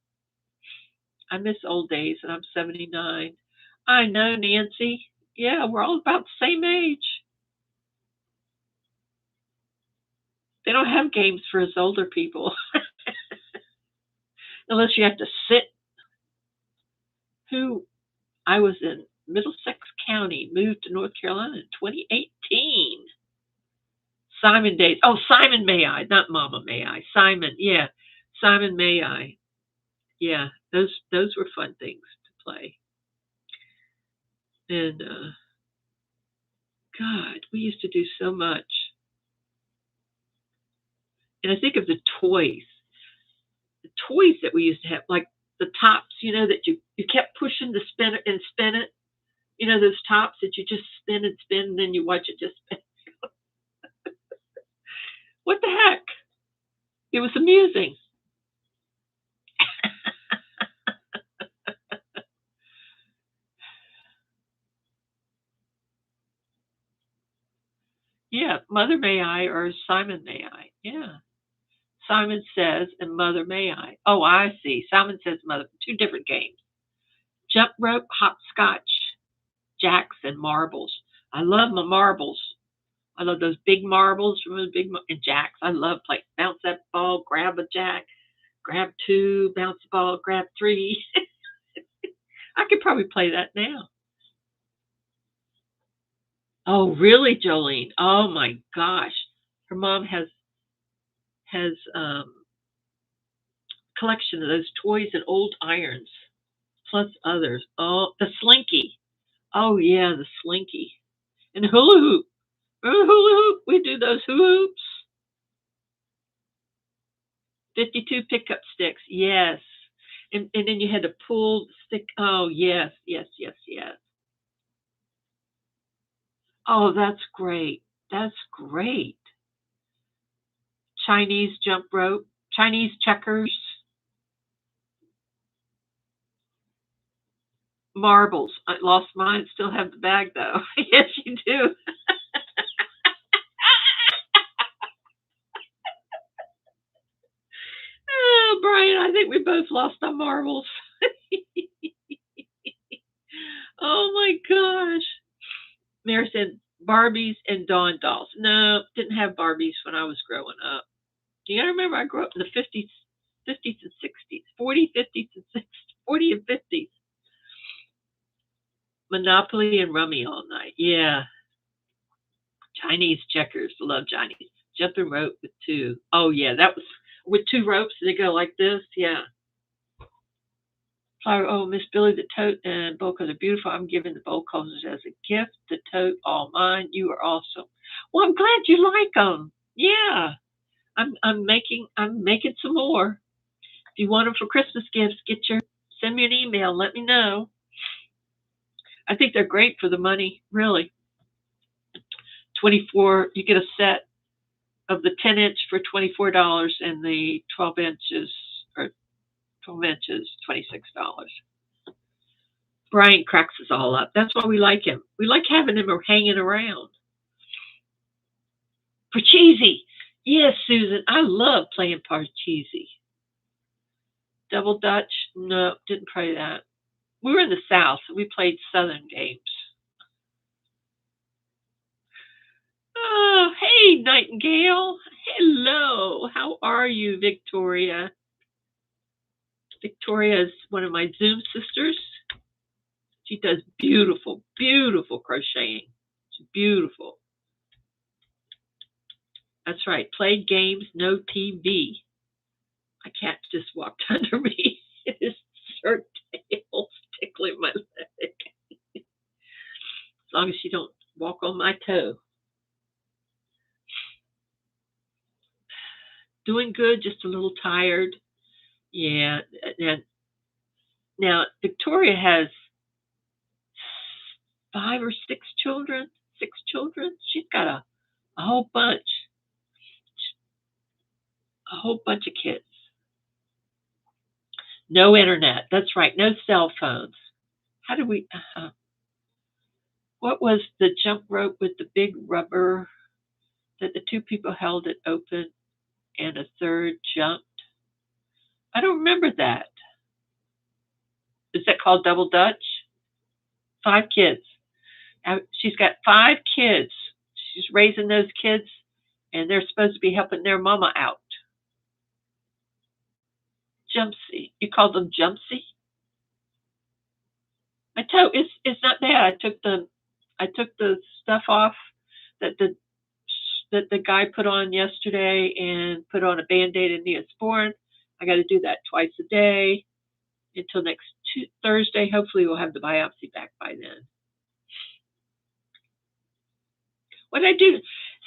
I miss old days, and I'm 79. I know, Nancy. Yeah, we're all about the same age. They don't have games for us older people unless you have to sit. Who I was in Middlesex County, moved to North Carolina in 2018. Simon Days. Oh, Simon May I, not Mama May I. Simon, yeah, Simon May I. Yeah, those were fun things to play. And God, we used to do so much. And I think of the toys that we used to have, like the tops, that you kept pushing to spin it and spin it. You know, those tops that you just spin and spin, and then you watch it just spin. What the heck? It was amusing. Yeah, Mother May I or Simon May I. Yeah. Simon Says and Mother May I. Oh, I see. Simon Says Mother. Two different games. Jump rope, hopscotch, jacks, and marbles. I love my marbles. I love those big marbles. Remember the and jacks. I love like bounce that ball, grab a jack, grab two, bounce the ball, grab three. I could probably play that now. Oh, really, Jolene? Oh my gosh. Her mom has collection of those toys and old irons, plus others. Oh, the slinky. Oh yeah, the slinky. And hula hoop. Remember hula hoop? We do those hula hoops. 52 pickup sticks. Yes. And then you had to pull the stick. Oh yes, yes, yes, yes. Oh, that's great. That's great. Chinese jump rope, Chinese checkers, marbles. I lost mine. Still have the bag though. Yes, you do. Oh, Brian, I think we both lost our marbles. Oh my gosh. Mary said Barbies and Dawn dolls. No, didn't have Barbies when I was growing up. You gotta remember I grew up in the 50s and 60s, 40, 50s and 60s, 40 and 50s. Monopoly and Rummy all night. Yeah. Chinese checkers. Love Chinese. jumping rope with two. Oh yeah, that was with two ropes. They go like this. Yeah. Flower, oh, Miss Billy, the tote and bowl cozies are beautiful. I'm giving the bowl cozies as a gift. The tote, all mine. You are awesome. Well, I'm glad you like them. Yeah, I'm making some more. If you want them for Christmas gifts, send me an email. Let me know. I think they're great for the money. Really, 24. You get a set of the 10-inch for $24, and the 12 inches, $26. Brian cracks us all up. That's why we like him. We like having him hanging around. Parcheesi. Yes, Susan. I love playing Parcheesi. Double Dutch. No, didn't play that. We were in the South. So we played Southern games. Oh, hey, Nightingale. Hello. How are you, Victoria? Victoria is one of my Zoom sisters. She does beautiful, beautiful crocheting. She's beautiful. That's right. Played games, no TV. My cat just walked under me. His short tail tickling my leg. As long as she don't walk on my toe. Doing good, just a little tired. Yeah. Now, Victoria has 5 or 6 children. 6 children. She's got a whole bunch. A whole bunch of kids. No internet. That's right. No cell phones. How do we... What was the jump rope with the big rubber that the two people held it open and a third jumped? I don't remember that. Is that called double Dutch? 5 kids. She's got 5 kids. She's raising those kids, and they're supposed to be helping their mama out. Jumpsy. You call them Jumpsy? My toe, it's not bad. I took the stuff off that the guy put on yesterday and put on a Band-Aid and Neosporin. I got to do that twice a day until next Thursday. Hopefully we'll have the biopsy back by then. What did I do?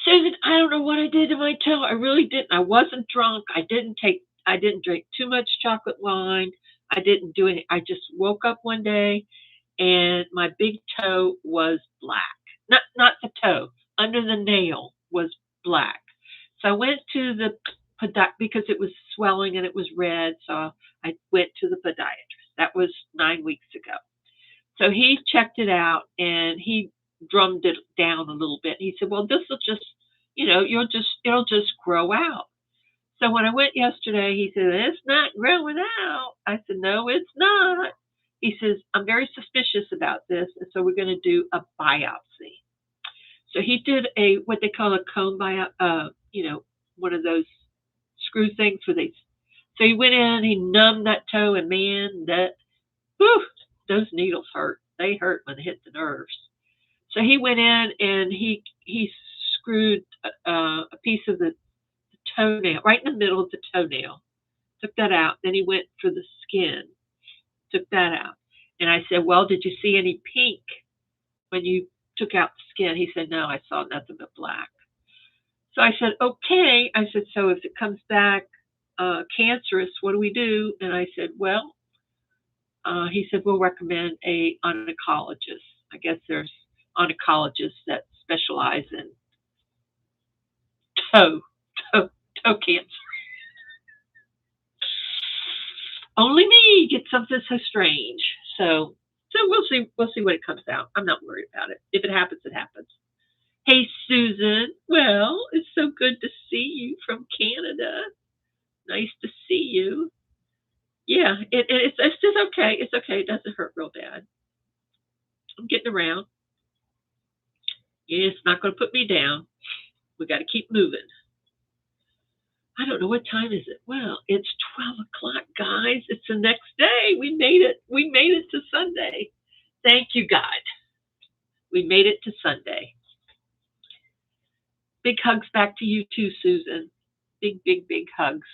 Susan, I don't know what I did to my toe. I really didn't. I wasn't drunk. I didn't drink too much chocolate wine. I didn't do it. I just woke up one day and my big toe was black. Not the toe. Under the nail was black. So I went to the because it was swelling and it was red. So I went to the podiatrist. That was 9 weeks ago. So he checked it out and he drummed it down a little bit. He said, well, this will just, it'll just grow out. So when I went yesterday, he said, it's not growing out. I said, no, it's not. He says, I'm very suspicious about this. And so we're going to do a biopsy. So he did what they call a cone biopsy, one of those screw things so he went in, he numbed that toe, and man, those needles hurt. They hurt when they hit the nerves. So he went in and he screwed a piece of the toenail, right in the middle of the toenail. Took that out. Then he went for the skin. Took that out. And I said, well, did you see any pink when you took out the skin? He said, no, I saw nothing but black. So I said, okay. I said, so if it comes back cancerous, what do we do? And I said, well, he said, we'll recommend a oncologist. I guess there's oncologists that specialize in toe cancer. Only me gets something so strange. So we'll see what it comes out. I'm not worried about it. If it happens, it happens. Hey, Susan. Well, it's so good to see you from Canada. Nice to see you. Yeah, it's just okay. It's okay. It doesn't hurt real bad. I'm getting around. It's not going to put me down. We got to keep moving. I don't know, what time is it? Well, it's 12 o'clock, guys. It's the next day. We made it. We made it to Sunday. Thank you, God. We made it to Sunday. Big hugs back to you too, Susan. Big, big, big hugs.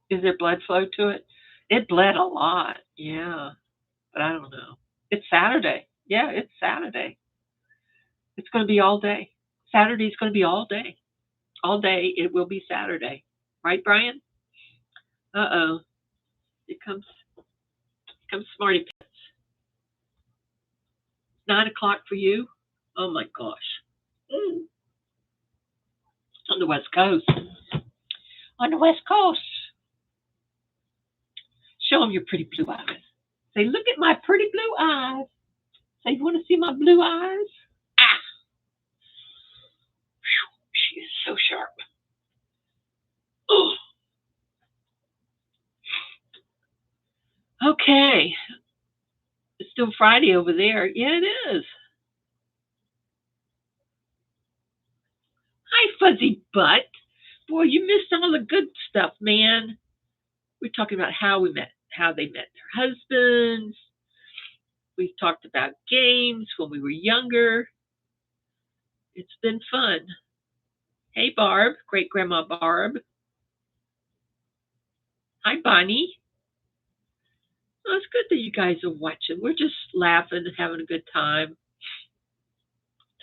Is there blood flow to it? It bled a lot, yeah. But I don't know. It's Saturday. Yeah, it's Saturday. It's going to be all day. Saturday's going to be all day. All day it will be Saturday. Right, Brian? Uh-oh. Here comes Smarty Pants. 9 o'clock for you? Oh my gosh. On the West Coast. On the West Coast. Show them your pretty blue eyes. Say, look at my pretty blue eyes. Say, you want to see my blue eyes? Ah! Whew, she is so sharp. Oh. Okay. It's still Friday over there. Yeah, it is. Hi, Fuzzy Butt. Boy, you missed all the good stuff, man. We're talking about how they met their husbands. We've talked about games when we were younger. It's been fun. Hey, Barb, great grandma Barb. Hi, Bonnie. Oh, it's good that you guys are watching. We're just laughing and having a good time.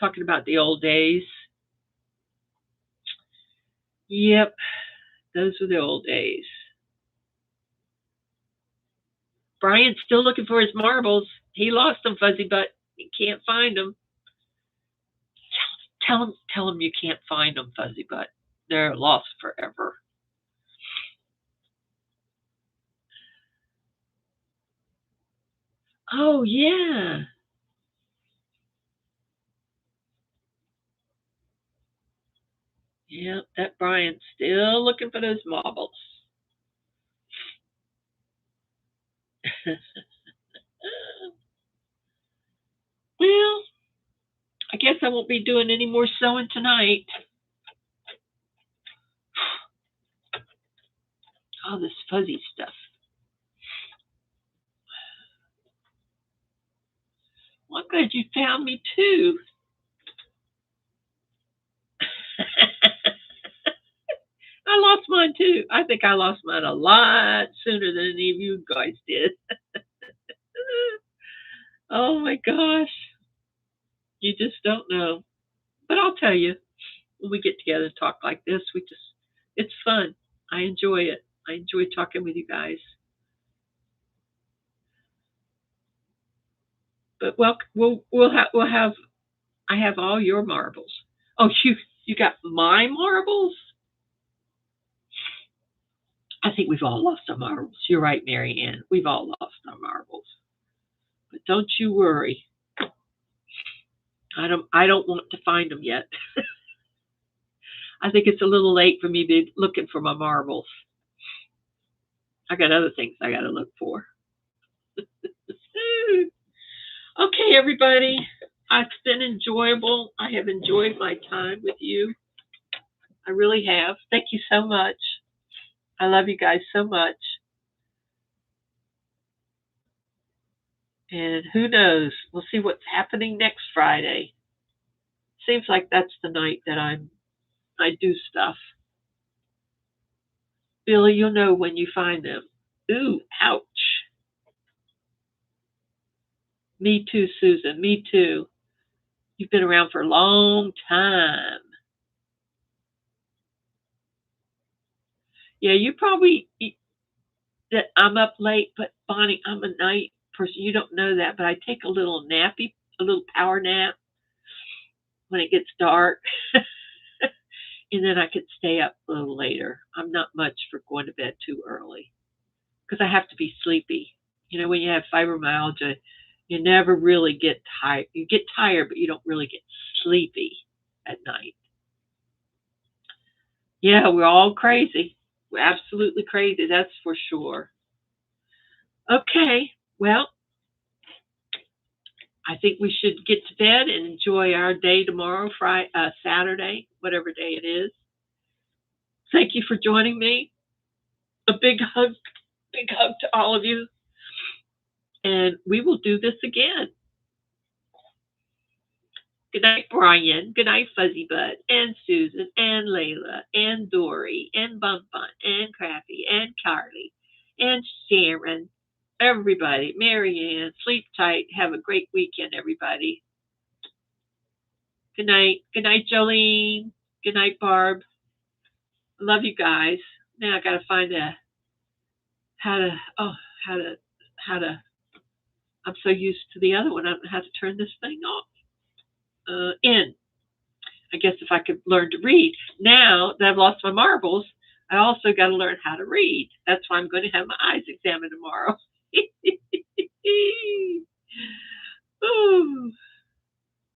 Talking about the old days. Yep, those were the old days. Brian's still looking for his marbles. He lost them, Fuzzy Butt. He can't find them. Tell him you can't find them, Fuzzy Butt. They're lost forever. Oh, yeah. Yeah, that Brian's still looking for those marbles. Well, I guess I won't be doing any more sewing tonight. All this fuzzy stuff. Well, I'm glad you found me too. I lost mine too. I think I lost mine a lot sooner than any of you guys did. Oh my gosh. You just don't know. But I'll tell you, when we get together and talk like this, it's fun. I enjoy it. I enjoy talking with you guys. But I have all your marbles. Oh, you got my marbles? I think we've all lost our marbles. You're right, Mary Ann. We've all lost our marbles. But don't you worry. I don't want to find them yet. I think it's a little late for me to be looking for my marbles. I got other things I got to look for. Okay, everybody. It's been enjoyable. I have enjoyed my time with you. I really have. Thank you so much. I love you guys so much. And who knows? We'll see what's happening next Friday. Seems like that's the night that I do stuff. Billy, you'll know when you find them. Ooh, ouch. Me too, Susan. Me too. You've been around for a long time. Yeah, you probably that I'm up late, but Bonnie, I'm a night person. You don't know that, but I take a little power nap when it gets dark. And then I could stay up a little later. I'm not much for going to bed too early because I have to be sleepy. You know, when you have fibromyalgia, you never really get tired. You get tired, but you don't really get sleepy at night. Yeah, we're all crazy. We're absolutely crazy, that's for sure. Okay, well, I think we should get to bed and enjoy our day tomorrow, Saturday, whatever day it is. Thank you for joining me. A big hug to all of you. And we will do this again. Good night, Brian. Good night, Fuzzy Bud, and Susan, and Layla, and Dory, and Bun Bun, and Crafty, and Carly, and Sharon. Everybody, Marianne, sleep tight. Have a great weekend, everybody. Good night. Good night, Jolene. Good night, Barb. Love you guys. Now I gotta find a how to how to how to. I'm so used to the other one. I don't know how to turn this thing off. In. I guess if I could learn to read. Now that I've lost my marbles, I also got to learn how to read. That's why I'm going to have my eyes examined tomorrow.